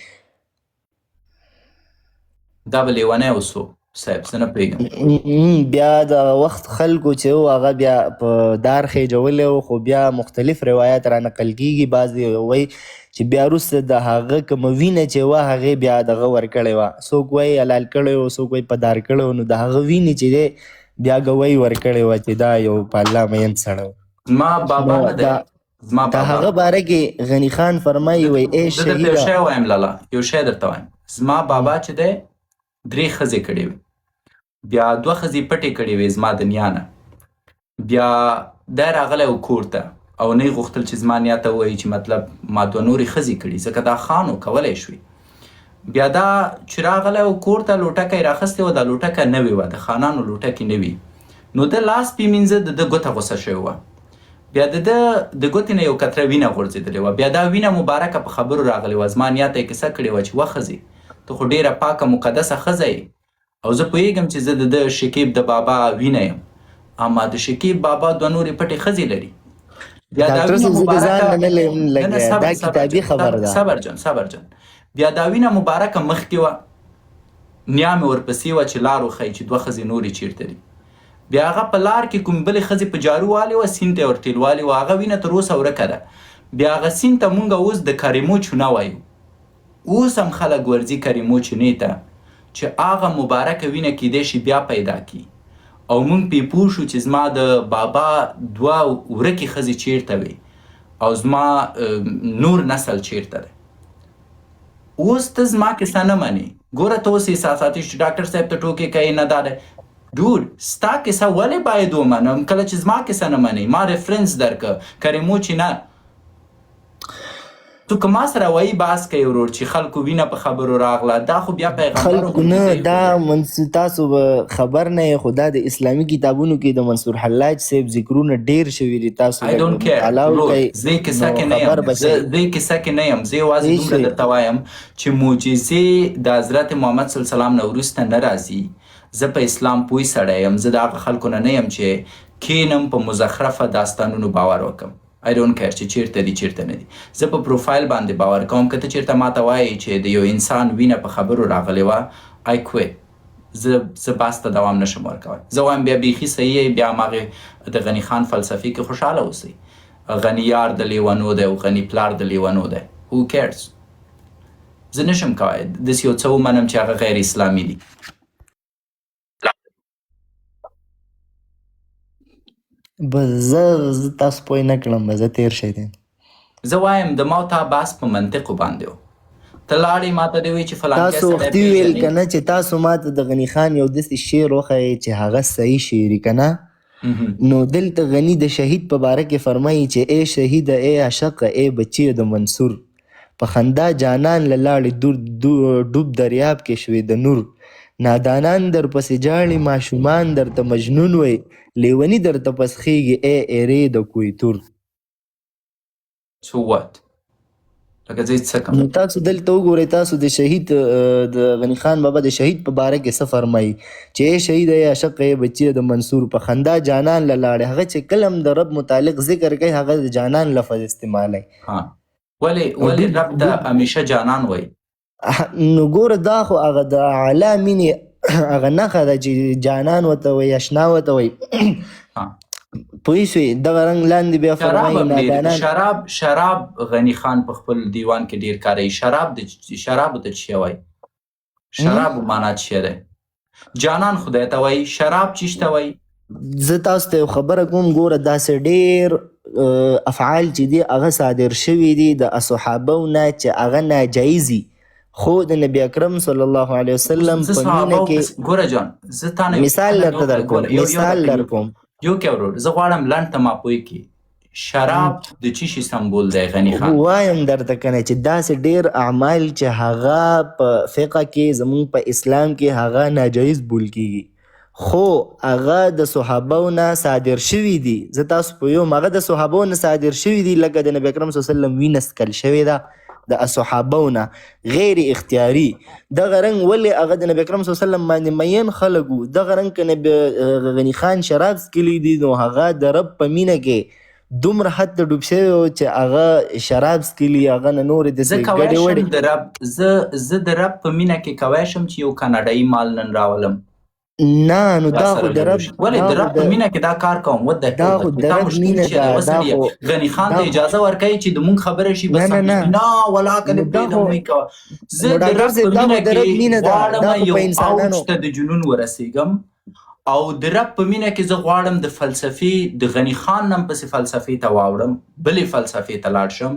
Speaker 1: دا به لیونی اوسو صاحب، زه نه پوهېږم.
Speaker 2: بیا د وخت خلکو چې و هغه بیا په دار خېجولی و، خو بیا مختلف روایات را نقل کېږي. بعضې وایي چې بیا وروسته د هغه کومه وینه چې وه هغې بیا دغه ورکړې وه، څوک وایي حلال کړی و، څوک وایي په دار کړی و، نو د هغه وینې چې دی بیا ګوۍ ورکړې وه چې دا یو په الله مین سړی و.
Speaker 1: زما بابا نه دی، زما
Speaker 2: د هغه باره کې غني خان فرمایي وایي ای
Speaker 1: زه درته یو شی وایم لالا، یو شی درته وایم. زما بابا چې دی 3 ښځې کړې وې، بیا 2 ښځې پټې کړې وې زما د نیا نه. بیا دی راغلی و کور ته او نه یې غوښتل چې زما نیا ته ووایي چې مطلب ما 2 نورې ښځې کړي، ځکه دا خان و کولی شوي. بیا دا چې راغلی و کور ته لوټکه یې راخیستې وه، دا لوټکه نوې وه، د خانانو لوټکې نه وي. نو د لاس پېمینځه د ده ګوته غوسه شوې وه. بیا د ده د ګوتې نه یو قطره وینه غورځېدلې وه. بیا دا وینه مبارکه په خبرو راغلې وه. زما نیا ته یې کیسه کړې وه چې وه ښځې ته خو ډېره پاکه مقدسه ښځه یې، او زه پوهېږم چې زه د ده شکیب د بابا وینه یم، اما د شکیب بابا 2 نورې پټې ښځې لري. بیا دا وینه مبارکه
Speaker 2: دا کتابي خبر ده.
Speaker 1: صبر جان بیا دا وینه مبارکه مخکې وه، نیا مې ورپسې وه چې لار وښیي چې 2 ښځې نورې چیرته دي. بیا هغه په لار کې کوم بلې ښځې په جارو والې وه، سیند ته یې ورټېلوالې وه، هغه وینه تر اوسه ورکه ده. بیا هغه سیند ته مونږ اوس د کریمو چونه وایو. اوس هم خلک ورځي کریمو چونې ته چې هغه مبارکه وینه کیدی شي بیا پیدا کی، او مونږ پې پوه شو چې زما د بابا 2 ورکې ښځې چیرته وي او زما نور نسل چیرته دی. اوس ته زما کیسه نه منې. ګوره ته اوس احساساتي چې ډاکټر صاحب ته ټوکې کوې، نه دا دی. دود ستا کیسه ولې باید ومنم کله چې زما کیسه نه منې ما ریفرنس درکه کریمو چې نه تو که ما سره وایي بحث کوي ورور چې خلکو وینه په خبرو راغله دا خو بیا پیغمبرو
Speaker 2: خلکو نه دا تاسو به خبر نه یې خو دا د اسلامي کتابونو کې د منصور حلاج صاحب ذکرونه ډېر شوي دي تاسو
Speaker 1: I don't care زه کیسه کې نه یم زه کیسه کې نه یم زه یوازې دومره درته وایم چې معجزې د حضرت محمد صلی الله علیه وسلم نه وروسته نه راځي زه په اسلام پوه سړی یم زه د هغه خلکو نه یم چې کینم په مزخرفه داستانونو باور وکم I don't care چې چیرته دي چیرته نه دي زه په پروفایل باندې باور کوم که ته چیرته ماته وایي چې د یو انسان وینه په خبرو راغلې وه I quit زه بحث ته دوام نشم ورکوی زه وایم بیا بیخي صحیح یا هماغې د غني خان فلسفې کې خوشحاله اوسئ غني یار د لیونو دی او غني پلار د لیونو دی Who cares زه نشم کوی داسې یو څه ومنم چې هغه غیر اسلامي دي
Speaker 2: بس زه تاسو پوه نه کړم زه تیر شی دی
Speaker 1: زه وایم د ما او تا بحث په منطقو باندې و ته لاړې ما ته دې وایي چې فلان
Speaker 2: تاسو وختي ویل که نه چې تاسو ما ته د غني خان یو داسې شعر وښیئ چې هغه صحیح شعر که نه نو دلته غني د شهید په باره کې فرمایي چې ای شهیده ای عشقه ای بچی د منصور په خندا جانان له لاړې ډوب دریاب کې شوې د نور نادانان در پسې جاړي ماشومان درته مجنون وی لیونی درته پس خیږي ای ایرې د کویتور
Speaker 1: So what لکه زه څه کوم
Speaker 2: نو تاسو دلته وګورئ تاسو د شهید د غني خان بابا د شهید په باره کې څه فرمایي چې ای شهید ای عشق ای بچی د منصور په خندا جانان له لاړې هغه چې کلم د رب متعلق ذکر کوي هغه د جانان لفظ استعمالوي
Speaker 1: ولې رب ته همیشه جانان وایي
Speaker 2: نو ګوره دا خو هغه د اعلی مینې هغه نښه ده چې جانان ورته وایي اشنا ورته وایي پوه شوې دغه رنګ لاندې بیا فرمایي نادانان
Speaker 1: شراب غني خان په خپل دیوان کې ډېر کاروي شرابو ته څه وایي شرابو معنا څه دی جانان خدای ته وایي شراب چیشته وایي
Speaker 2: زه تاسو ته یو خبره کوم ګوره داسې ډېر افعال چې دي هغه صادر شوي دي د صحابو نه چې هغه ناجایزي خو د نبی اکرم صلی الله علیه وسلم په مینه کې
Speaker 1: ګوره جان زه تا نه
Speaker 2: مثال درته درکوم
Speaker 1: یو کې ورور زه غواړم لنډ ته ما پوه کړي شراب د څه شي سمبول دی غني خان
Speaker 2: وایم درته کنه چې داسې ډېر اعمال چې هغه په فقه کې زموږ په اسلام کې هغه ناجایز بول کیږي خو هغه د صحابو نه صادر شوي دي زه تاسو پوهیږم هغه د صحابو نه صادر شوي دي لکه د نبی اکرم صلی الله علیه وسلم وینه څکل شوې ده د صحابو نه غیر اختیاري دغه رنګ ولې هغه د نبی اکرم صلی الله علیه وسلم باندې مین خلک وو دغه رنګ که نبی غني خان شراب څکلي دي نو هغه د رب په مینه کې دومره حد ته ډوب شوی و چې هغه شراب څکلي هغه نه نورې داسې ګډې وړې
Speaker 1: زه د رب په مینه کې کولی شم چې یو کاناډایي مال نن راولم
Speaker 2: نه نو دا خو د رب
Speaker 1: ولې د رب په مینه کې دا کار کوم
Speaker 2: دا خو د رب مینه ده
Speaker 1: غني خان ته اجازه ورکوي چې د مونږ خبره شي بس نه ولا کله پرېږدم وایي کوه زه د رب په مینه کې غواړم یو اوج ته د جنون ورسېږم او د رب په مینه کې زه غواړم د فلسفې د غني خان نه پسې فلسفې ته واوړم بلې فلسفې ته لاړ شم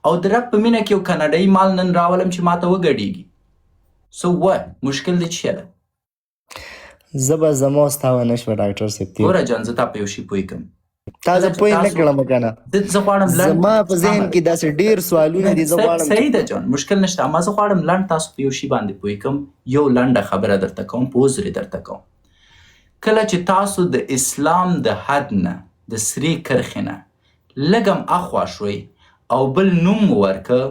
Speaker 1: او د رب په مینه کې یو کاناډایي مال نن راولم چې ماته وګډېږي سو what مشکل دی څه ده
Speaker 2: زه به زما ستا ونه شوه ډاکټر صاحب
Speaker 1: ګوره جان زه تا په یو شي پوه کړم
Speaker 2: تا زه پوه نه کړم که
Speaker 1: زه غواړم
Speaker 2: زما په ذهن کې داسې ډېر سوالونه دي زه غواړم
Speaker 1: صحیح ده جان مشکل نشته اما زه غواړم لنډ تاسو په یو شي باندې پوه کړم یو لنډه خبره درته کوم په عذر درته کوم کله چې تاسو د اسلام د حد نه د سرې کرښې نه لږ هم اخوا شوئ او بل نوم ورکه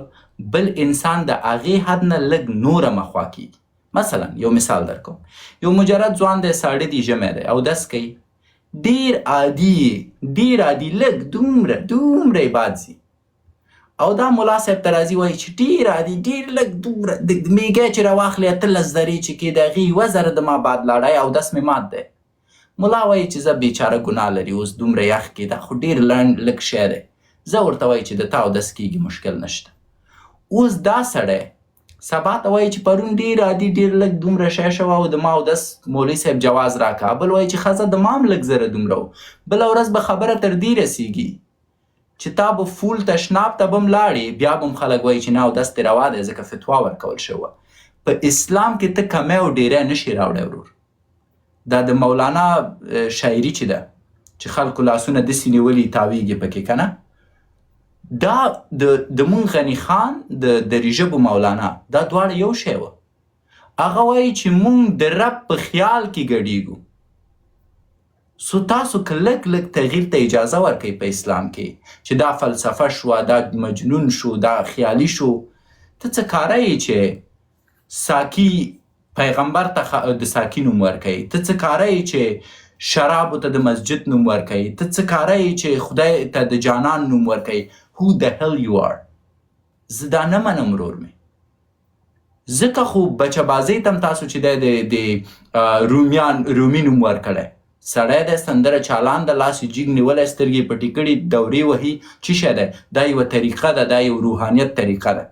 Speaker 1: بل انسان د هغې حد نه لږ نور هم اخوا کېږي مثلا یو مثال درکوم یو مجرد ځوان دی ساړه دی ژمی دی اودس کوي ډېر عادي لږ دومره باد ځي او دا ملا صاحب ته راځي وایي چې ډېر عادي ډېر لږ دومره د میږی چې راواخلې 18 زرې چې کې د هغې 1 زره د ما باد لاړی اودس مې مات دی ملا وایي چې زه بیچاره ګناه لري اوس دومره یخ کې دا خو ډېر لږ شی دی زه ورته وایي چې د تا اودس کېږي مشکل نشته اوس دا سړی سبا ته وایي چې پرون ډېر عادي ډېر لږ دومره شی شوه او د ما اودس مولوي صاحب جواز راکړه بل وایي چې ښځه د ما هم لږ زره دومره و بله ورځ به خبره تر دې رسېږي چې تا به فول تشناب ته به هم لاړې بیا به هم خلک وایي چې نه اودس دې روا دی ځکه فتوا ورکول شوه په اسلام کې ته کمی او ډېری نشي راوړی ورور دا د مولانا شاعري چې ده چې خلکو لاسونه داسې نیولي تاویږي پکې که نه، دا د مونږ غني خان د دري ژبو مولانا دا دواړه یو شی وه. هغه وایي چې مونږ د رب په خیال کې ګډېږو. سو تاسو که لږ تغییر ته اجازه ورکوئ په اسلام کې چې دا فلسفه شوه، دا مجنون شو، دا خیالي شو، ته څه کاره یې چې ساقي پیغمبر ته د ساقي نوم ورکوئ؟ ته څه کاره یې چې شرابو ته د مسجد نوم ورکوئ؟ ته څه کاره یې چې خدای ته د جانان نوم ورکوئ؟ Who the hell you are؟ زه دا نه منم ورور مې. ځکه خو بچه بازۍ ته هم تاسو چې دی د رومي نوم ورکړی، سړی دی سندره چالان د لاس یې جیګ نیولی، سترګې پټې کړي، دورې وهي، څه شی دی؟ دا یوه طریقه ده، دا یو روحانیت طریقه ده.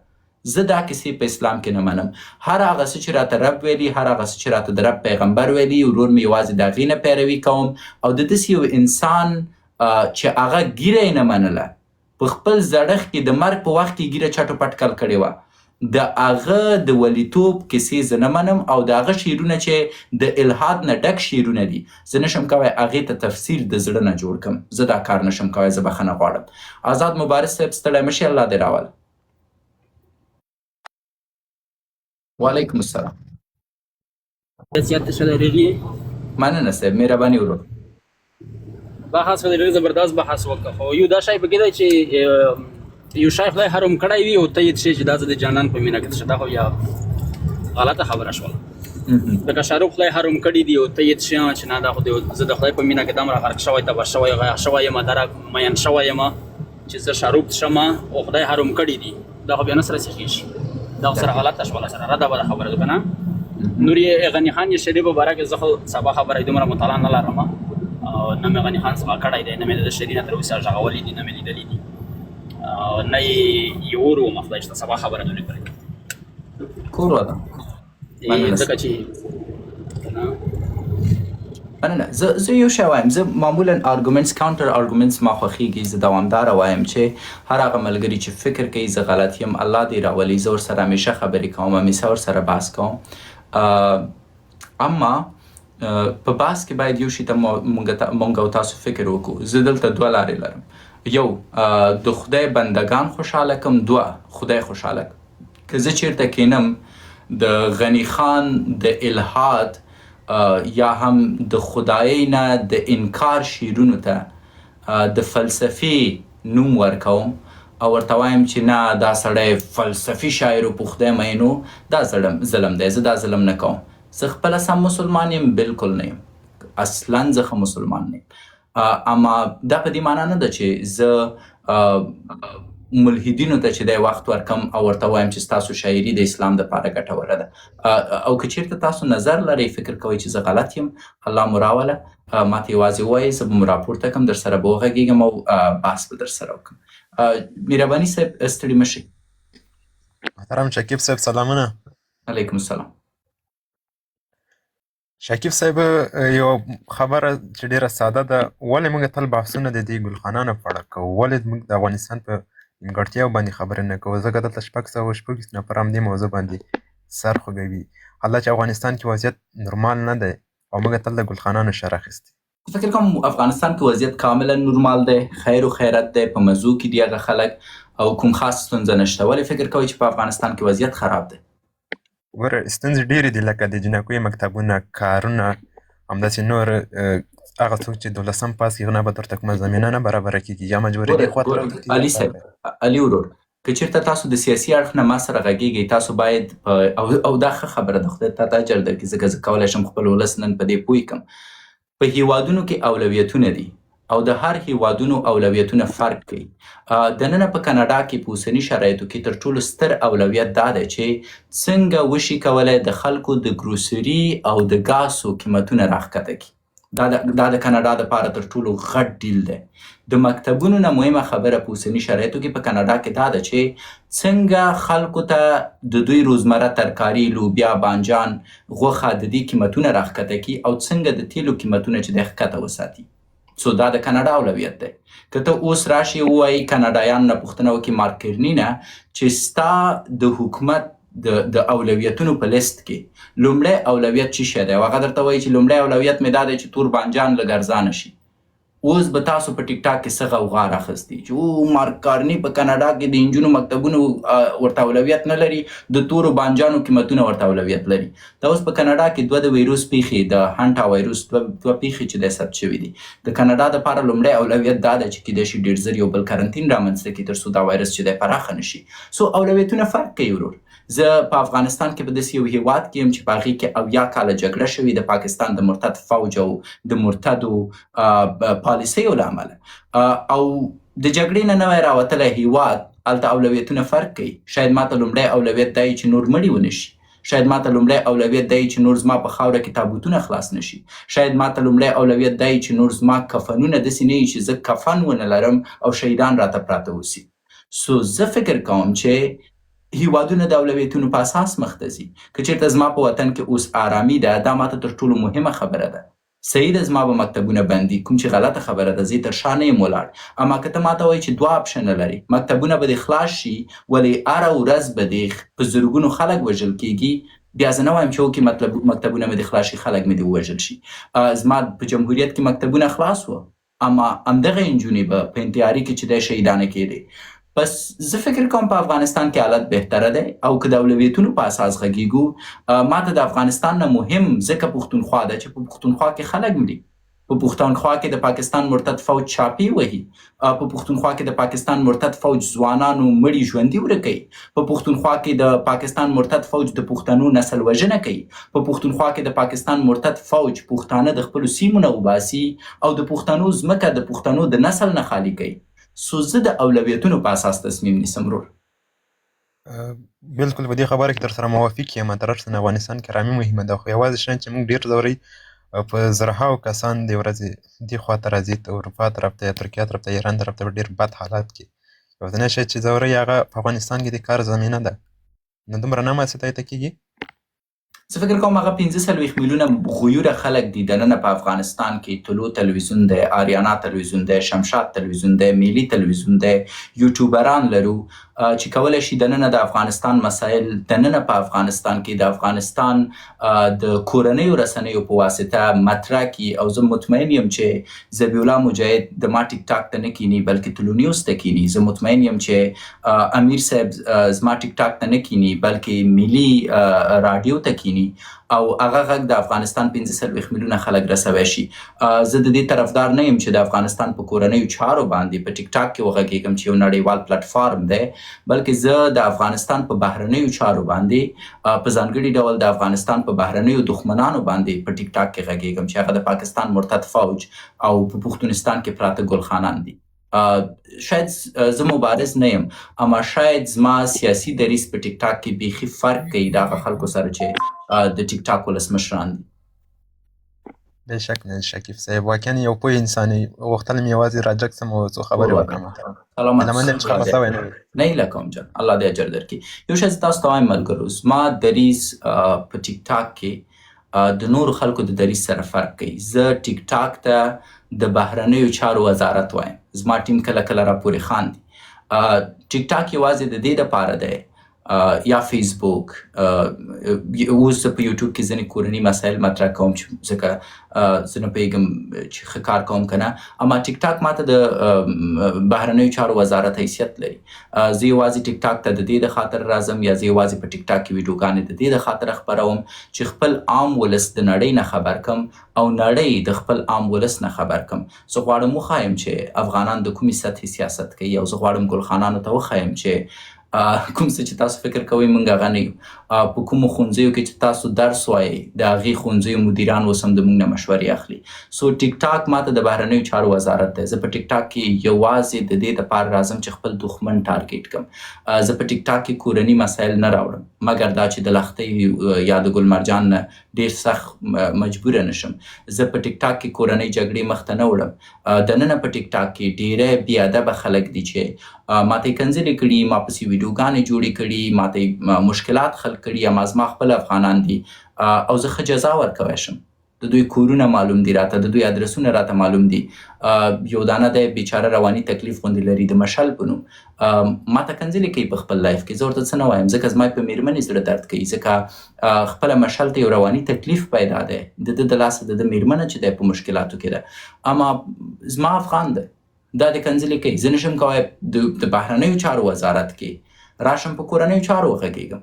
Speaker 1: زه دا کیسې په اسلام کې نه منم. هر هغه څه چې راته رب ویلي، هر هغه څه چې راته د رب پیغمبر ویلي، ورور مې یوازې د هغې نه پیروي کوم. او د داسې یو انسان چې هغه ږیره یې نه منله، په خپل زړښت کې د مرګ په وخت کې ږیره چټو پټکل کړې وه، د هغه د ولیتوب کیسې زه نه منم. او د هغه شعرونه چې د الحاد نه ډک شعرونه دي، زه نشم کوی هغې ته تفسیر د زړه نه جوړ کړم. زه دا کار نشم کوی، زه بخښنه غواړم. آزاد مبارز صاحب ستړی مشي، الله دې راوله. وعلیکم السلام.
Speaker 3: زیات شلریږي.
Speaker 1: مننه صاحب، مهرباني ورور.
Speaker 3: بحث په ډېر زبردست بحث وکړ، خو یو دا شی پکې دی چې یو شی خدای حرام کړی وي او ته یې شي چې دا د جانان په مینه کې دا خو یا غلطه خبره شوله. لکه شاهرخ خدای حرام کړي دي او ته یې شي چې نه دا خو زه د خدای په مینه کې دمره غرق شوی، تباه شوی، غیاغ شوی یم، درک مین شوی یم چې زه شاهرخ شم او خدای حرام کړي دي، دا خو بیا نه سره سیخېږي، دا سره غلطه شوله، سره رده بده خبره ده که نه. نور یې غني خان شریف په باره کې زه خو سبا خبره دومره مطالعه نه لرم، نه مې غني خان څخه کړی دی، نه مې د شرینه تر اوسه غږولی دي، نه مې لیدلی دي، نه یې یور وم خدای شته سبا خبره نه کړې
Speaker 1: کور وده
Speaker 3: ځکه چې
Speaker 1: مننه. زه یو شی وایم، زه معمولا آرګومنټس کاونټر آرګومنټس ما خوښېږي. زه دوامداره وایم چې هر هغه ملګري چې فکر کوي زه غلط یم، الله دې راولي، زه ورسره همیشه خبرې کوم، همیشه ورسره بحث کوم. اما په بحث کې باید یو شي ته مونږ او تاسو فکر وکړو. زه دلته دوه لارې لرم، یو د خدای بندگان خوشحاله کم، دوه خدای خوشحاله کم. که زه چیرته کینم د غني خان د الحاد یا هم د خدای نه د انکار شعرونو ته د فلسفي نوم ورکوم او ورته وایم چې نه دا سړی فلسفي شاعر و په خدای مینو، دا ظلم دی. زه دا ظلم نه کوم. زه خپله سم مسلمان یم؟ بالکل نه یم، اصلا زه ښه مسلمان نه یم. اما دا په دې معنا نه ده چې زه ملحدینو ته چې دی وخت ورکم او ورته وایم چې ستاسو شاعري د اسلام دپاره ګټوره ده. او که چیرته تاسو نظر لرئ، فکر کوئ چې زه غلط یم، الله مو راوله، ما ته یوازې ووایئ، زه به مو راپورته کړم، در سره به وغږېږم او بحث به در سره وکړم. مهرباني صاحب ستړي مه شئ.
Speaker 4: محترم شکیب صاحب سلامونه.
Speaker 1: علیکم السلام.
Speaker 4: شکیب صاحب یو خبره چې ډیره ساده ده، ولې موږ تل بحثونه د دې ګلخانانو په اړه کوو؟ ولې موږ د افغانستان په نیمګړتیاو باندې خبرې نه کوو؟ ځکه دلته 646 نفر هم دې موضوع باندې سر خوږوي، حالا چې افغانستان کې وضعیت نورمال نه دی او موږ تل د ګلخانانو شر اخیستي.
Speaker 1: فکر کوم افغانستان کې وضعیت کاملا نورمال دی، خیر و خیرت دی، په مزو کې دي هغه خلک او کوم خاص ستونزه نشته. ولې فکر کوئ چې په افغانستان کې وضعیت خراب دی؟
Speaker 4: ګوره ستونزې ډېرې دي، لکه د جنکوي مکتبونه، کارونه، همداسې نور هغه څوک چې 12 پاس کېږي نه به درته کومه زمینه نه برابره کېږي یا مجبورې دې خواته.
Speaker 1: علي صاحب، علي ورور، که چېرته تاسو د سیاسي اړخ نه ما سره غږېږئ، تاسو باید او دا ښه خبره ده، خدای تا ته اجر درکړي، ځکه زه کولی شم خپل ولس نن په دې پوه کړم. په هیوادونو کې اولویتونه دي او د هر هیوادونو اولویتونه فرق کوي. دننه په کاناډا کې په اوسني شرایطو کې تر ټولو ستر اولویت دا دی چې څنګه وشي کولی د خلکو د ګروسري او د ګاسو قیمتونه راښکته کړي. دا د کاناډا دپاره تر ټولو غټ ډیل دی. د مکتبونو نه مهمه خبره په اوسني شرایطو کې په کاناډا کې دا ده چې څنګه خلکو ته د دوی روزمره ترکاري، لوبیا، بانجان، غوښه د دې قیمتونه راښکته کړي او څنګه د تیلو قیمتونه چې دی ښکته وساتي. سو دا د کاناډا اولویت دی. که ته اوس راشي ووایي کاناډایانو نه پوښتنه وکړي مارک کرني نه چې ستا د حکومت د اولویتونو په لیست کې لومړی اولویت څه شی دی او هغه درته وایي چې لومړی اولویت مې دا دی چې تور بانجان لږ ارزانه شي. اوس به تاسو په ټیک ټاک کې څه غوغا راخستي چې مارک کارني په کاناډا کې د انجونو مکتبونو ورته اولویت نه لري، د تورو بانجانو قیمتونه ورته اولویت لري. دا اوس په کاناډا کې دوه د ویروس پیښې د هانټا ویروس دوه پیښې چې د ثبت شوي دي. د کاناډا دپاره لومړی اولویت دا ده چې کیدای شي ډېر زر یو بل کرنټین رامنځته کړي تر څو دا وایرس چې دی پراخه نه شي. سو اولویتونه فرق کوي ورور. زه په افغانستان کې په داسې یو هیواد کې یم چې په هغې کې 70 کاله جګړه شوې د پاکستان د مرتد فوج او د مرتدو پالیسیو له امله او د جګړې نه نوی راوتلی هیواد هلته اولویتونه فرق کوي. شاید ماته لومړی اولویت دا چې نور مړي ونه شي، شاید ماته لومړی اولویت دی چې نور زما په خاوره کې تابوتونه خلاص نشي، شاید ماته لومړی اولویت دی چې نور زما کفنونه داسې نه وي چې زه کفن ونه لرم او شهیدان راته پراته اوسي. سو زه فکر کوم چې هیوادونه د اولویتونو په اساس مخ ته ځي. که چېرته زما په وطن کې اوس آرامي ده، دا ماته تر ټولو مهمه خبره ده. صحیح ده زما به مکتبونه بندي، کوم چې غلطه خبره ده، زه تر شا نه یم ولاړ. اما که ته ماته وایي چې دوه اپشنه لري، مکتبونه به دې خلاص شي ولې هره ورځ به دې په زرګونو خلک وژل کېږي، بیا زه نه وایم چې اوکې مکتبونه مې دې خلاص شي، خلک مې دې ووژل شي. زما په جمهوریت کې مکتبونه خلاص وه، اما همدغه نجونې به په انتحاري کې چې دی شهیدانه کېدې. پس زه فکر کوم په افغانستان کې حالت بهتره دی او که د اولویتونو په اساس غږیږو، ماته د افغانستان نه مهم ځکه پښتونخوا ده چې په پښتونخوا کې خلک مري، په پښتونخوا کې د پاکستان مرتد فوج چاپی وهي، په پښتونخوا کې د پاکستان مرتد فوج ځوانانو مړي ژوندي ورکوي، په پښتونخوا کې د پاکستان مرتد فوج د پښتنو نسل وژنه کوي، په پښتونخوا کې د پاکستان مرتد فوج پښتانه د خپلو سیمو نه وباسي او د پښتنو ځمکه د پښتنو د نسل نه خالي کوي. سو زه د اولویتونو په اساس تصمیم نیسم ورور.
Speaker 4: بالکل په دې خبره کې در سره موافق یم. ترڅو افغانستان کې رامي مهمه ده، خو یوازې شنه چې موږ ډېر زوري په زرهاو کسان د ورځې دې خواته راځي، اروپا طرف ته، ترکیه طرف ته، ایران طرف ته په ډېر بد حالات کې. یوازینی شی چې زوري هغه په افغانستان کې د کار زمینه ده، نو دومره نه ماسته کېږي.
Speaker 1: زه فکر کوم هغه 45 میلیونه غیوره خلک دي دننه په افغانستان کې. طلوع تلویزیون دی، آریانا تلویزیون دی، شمشاد تلویزیون دی، ملی تلویزیون دی، یوټیوبران لرو چې کولی شي دننه د افغانستان مسایل دننه په افغانستان کې د افغانستان د کورنیو رسنیو په واسطه مطرح کړي. او زه مطمئن یم چې ذبیح الله مجاهد د ما ټیک ټاک ته نه کینی بلکې تلو نیوز ته کینی. زه مطمئن یم چې امیر صاحب زما ټیک ټاک ته نه کینی بلکې ملی رادیو ته کینی او هغه غږ د افغانستان 45 میلیونه خلک رسوی شي. زه د دې طرفدار نه یم چې د افغانستان په کورنیو چارو باندې په ټیک ټاک کې وغږیږم چې یو نړیوال پلیټفارم دی، بلکې زه د افغانستان په بهرنیو چارو باندې په ځانګړي ډول د افغانستان په بهرنیو دښمنانو باندې په ټیک ټاک کې غږیږم چې هغه د پاکستان مرتد فوج او په پښتونستان کې پراته ګلخانان دي. شاید زه مبارز نه یم، اما شاید زما سیاسي دریځ په ټیک ټاک کې بیخي فرق کوي د هغه خلکو سره چې د ټیک ټاک ولسمشران دي.
Speaker 4: بېشک نه شکیب صاحب، واقعا یو پوه انسان غوښتل مې یوازې راجګ سم او څو خبرې وکړم.
Speaker 1: سلامت نه هیله کوم جان، الله دې اجر درکړي. یو شی زه تاسو ته وایم ملګرو، زما دریځ په ټیک ټاک کې د نورو خلکو د دریځ سره فرق کوي. زه ټیک ټاک ته د بهرنیو چارو وزارت وایم. زما ټیم کله کله راپورې خاندي. ټیک ټاک یوازې د دې دپاره دی یا فیسبوک، اوس زه په یوټیوب کې ځینې کورني مسایل مطرح کوم چې ځکه زه نه پوهېږم چې ښه کار کوم که نه. اما ټیک ټاک ماته د بهرنیو چارو وزارت حیثیت لري. زه یوازې ټیک ټاک ته د دې د خاطر راځم یا زه یوازې په ټیک ټاک کې ویډیوګانې د دې د خاطر خپروم چې خپل عام ولس د نړۍ نه خبر کم او نړۍ د خپل عام ولس نه خبر کم. زه غواړم وښایم چې افغانان د کومې سطحې سیاست کوي او زه غواړم ګلخانانو ته وښایم چې کوم څه چې تاسو فکر کوئ موږ هغه نه یو. په کومو ښوونځیو کې چې تاسو درس وایئ د هغې ښوونځیو مدیران اوس هم د موږ نه مشورې اخلي. سو ټیک ټاک ماته د بهرنیو چارو وزارت دی. زه په ټیک ټاک کې یوازې د دې دپاره راځم چې خپل دښمن ټارګېټ کړم. زه په ټیک ټاک کې کورني مسایل نه راوړم مګر دا چې د لښتۍ یا د ګلمرجان نه ډېر سخت مجبوره نه شم. زه په ټیک ټاک کې کورنۍ جګړې مخ ته نه وړم. دننه په ټیک ټاک کې ډېری بېادبه خلک دي چې ماته یې کنځلې کړي، ما پسې ویډیوګانې جوړې کړي، ماته یې مشکلات خلق کړي، اما زما خپل افغانان دي او زه ښه جزا ورکوی شم. د دوی کورونه معلوم دي راته، د دوی ادرسونه راته معلوم دي. یو دانه دی بیچاره رواني تکلیف غوندې لري د مشل په نوم. ماته کنځلې کوي په خپل لایف کې. زه ورته څه نه وایم ځکه زما په مېرمنې زړه درد کوي، ځکه خپله مشل ته یو رواني تکلیف پیدا دی. د ده د لاسه د ده مېرمنه چې دی په مشکلاتو کې ده، اما زما افغان دی. دا د کنځلې کوي. زه نشم کولی د بهرنیو چارو وزارت کې راشم په کورنیو چارو وغږېږم.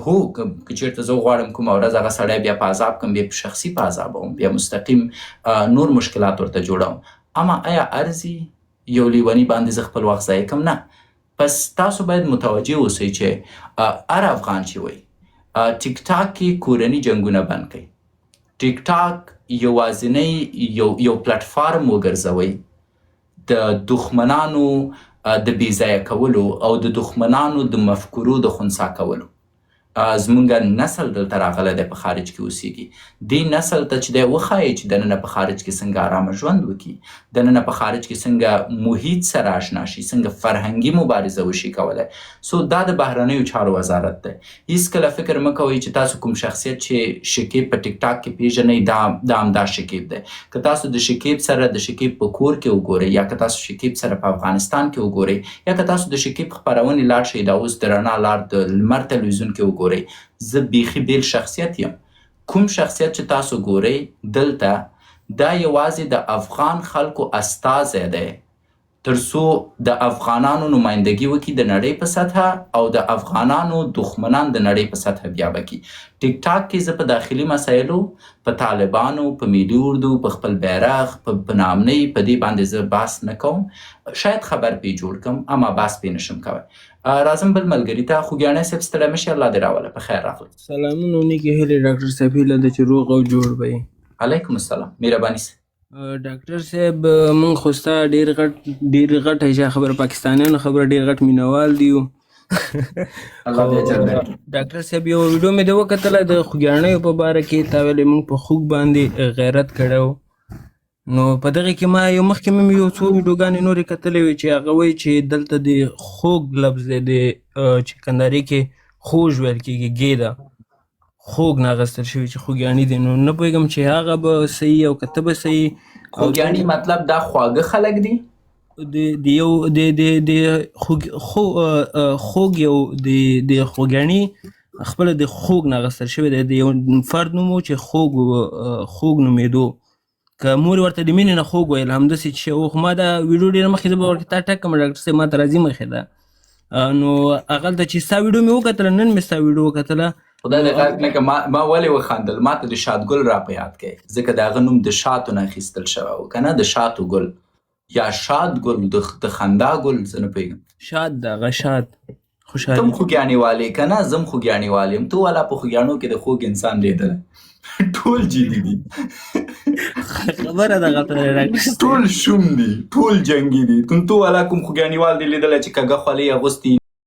Speaker 1: هو که چېرته زه غواړم کومه ورځ هغه سړی بیا په عذاب کړم، بیا په شخصي په عذابوم، بیا مستقیم نور مشکلات ورته جوړوم. اما آیا ارزي یو لیوني باندې زه خپل وخت ضایع کړم؟ نه. پس تاسو باید متوجه اوسئ چې هر افغان چې وایي ټیک ټاک کې کورني جنګونه بند کړئ. ټیک ټاک یوازینی یو پلټفارم وګرځوئ د دښمنانو د بېځایه کولو او د دښمنانو د مفکورو د خنثی کولو. زمونږ نسل دلته راغلی دی په خارج کې اوسېږي. دې نسل ته چې دی وښایي چې دننه په خارج کې څنګه ارامه ژوند وکړي، دننه په خارج کې څنګه محیط سره اشنا شي، څنګه فرهنګي مبارزه وشي کولی. سو دا د بهرنیو چارو وزارت دی. هېڅکله فکر مه کوئ چې تاسو کوم شخصیت چې شکیب په ټیک ټاک کې پیژنئ دا همدا شکیب دی. که تاسو د شکیب سره د شکیب په کور کې وګورئ، یا که تاسو شکیب سره په افغانستان کې وګورئ، یا که تاسو د شکیب خپرونې لاړ شئ دا اوس د رڼا لار د لمر تلویزیون کې وګورئ، زه بیخي بیل شخصیت یم. کوم شخصیت چې تاسو ګورئ دلته دا یوازې د افغان خلکو استازی دی تر څو د افغانانو نمایندګي وکړي د نړۍ په سطحه، او د افغانانو دښمنان د نړۍ په سطحه بیا وکړي. ټیک ټاک کې زه په داخلي مسایلو، په طالبانو، په ملي اردو، په خپل بیرغ، په نامنۍ، په دې باندې زه بحث نه کوم. شاید خبر پې جوړ کړم اما بحث پې نشم کوی. راځم بل ملګري ته. خوږیاڼی صاحب ستړی مه شي، الله دې راوله. په خیر راغلی.
Speaker 5: سلامونه، نیکې هیلې ډاکټر صاحب. هیله ده چې روغ او جوړ به یې.
Speaker 1: علیکم السلام. مهرباني صاحب.
Speaker 5: ډاکټر صاحب مونږ خو ستا ډېر غټ ایشا خبره، پاکستانیانو خبره ډېر غټ مینوال دي.
Speaker 1: الله دې اجر درکړي.
Speaker 5: ډاکټر صاحب یو ویډیو مې د وکتله د خوږیاڼیو په باره کې، تا ویلې مونږ په خوږ باندې غیرت کړی و. نو په دغه کې ما مخکې مې یو څو ویډیوګانې نورې کتلې وې چې هغه وایي چې دلته د خوږ لفظ دی، د چې کندهاري کې خوږ ویل کېږي، ګې ده، خوږ نه اخیستل شوي چې خوږیاڼي دی. نو نه پوهېږم چې هغه به صحیح او که ته به صحیح.
Speaker 1: خوږیاڼي مطلب دا خواږه خلک دي؟
Speaker 5: د یو د خوږ یو د خوږیاڼي خپله د خوږ نه اخیستل شوی دی، د یو فرد نوم و چې خوږ نومېدو. که مور ورته د مینې نه خوږ ویل همداسې چې و. خو ما دا ویډیو ډېر مخکې زه به ورکې تا ټک کړم ډاکټر صاحب، ما ته راځي مخې ده. نو هغلته چې ستا ویډیو مې وکتله، نن مې ستا ویډیو وکتله.
Speaker 1: خدای دې غږ نه کړه. ما ولې وخندل؟ ما ته د شاتګل را په یاد کوي، ځکه د هغه نوم د شاتو نه اخیستل شوی و که نه، د شاتو ګل یا شاد ګل، د خندا ګل، زه نه پوهېږم.
Speaker 5: شاد ده، هغه شاد خوشحالي.
Speaker 1: تم خوږیاڼي والی که نه؟ زم خوږیاڼي والی یم. تو والا په خوږیاڼو کې د خوږ انسان لیدلی ټول جدي دي.
Speaker 5: خبره ده غلطه،
Speaker 1: ټول شوم دي، ټول جنګي دي. تو والا کوم خوږیاڼي وال دی لیدلی چې کږه خولۍ اغوستي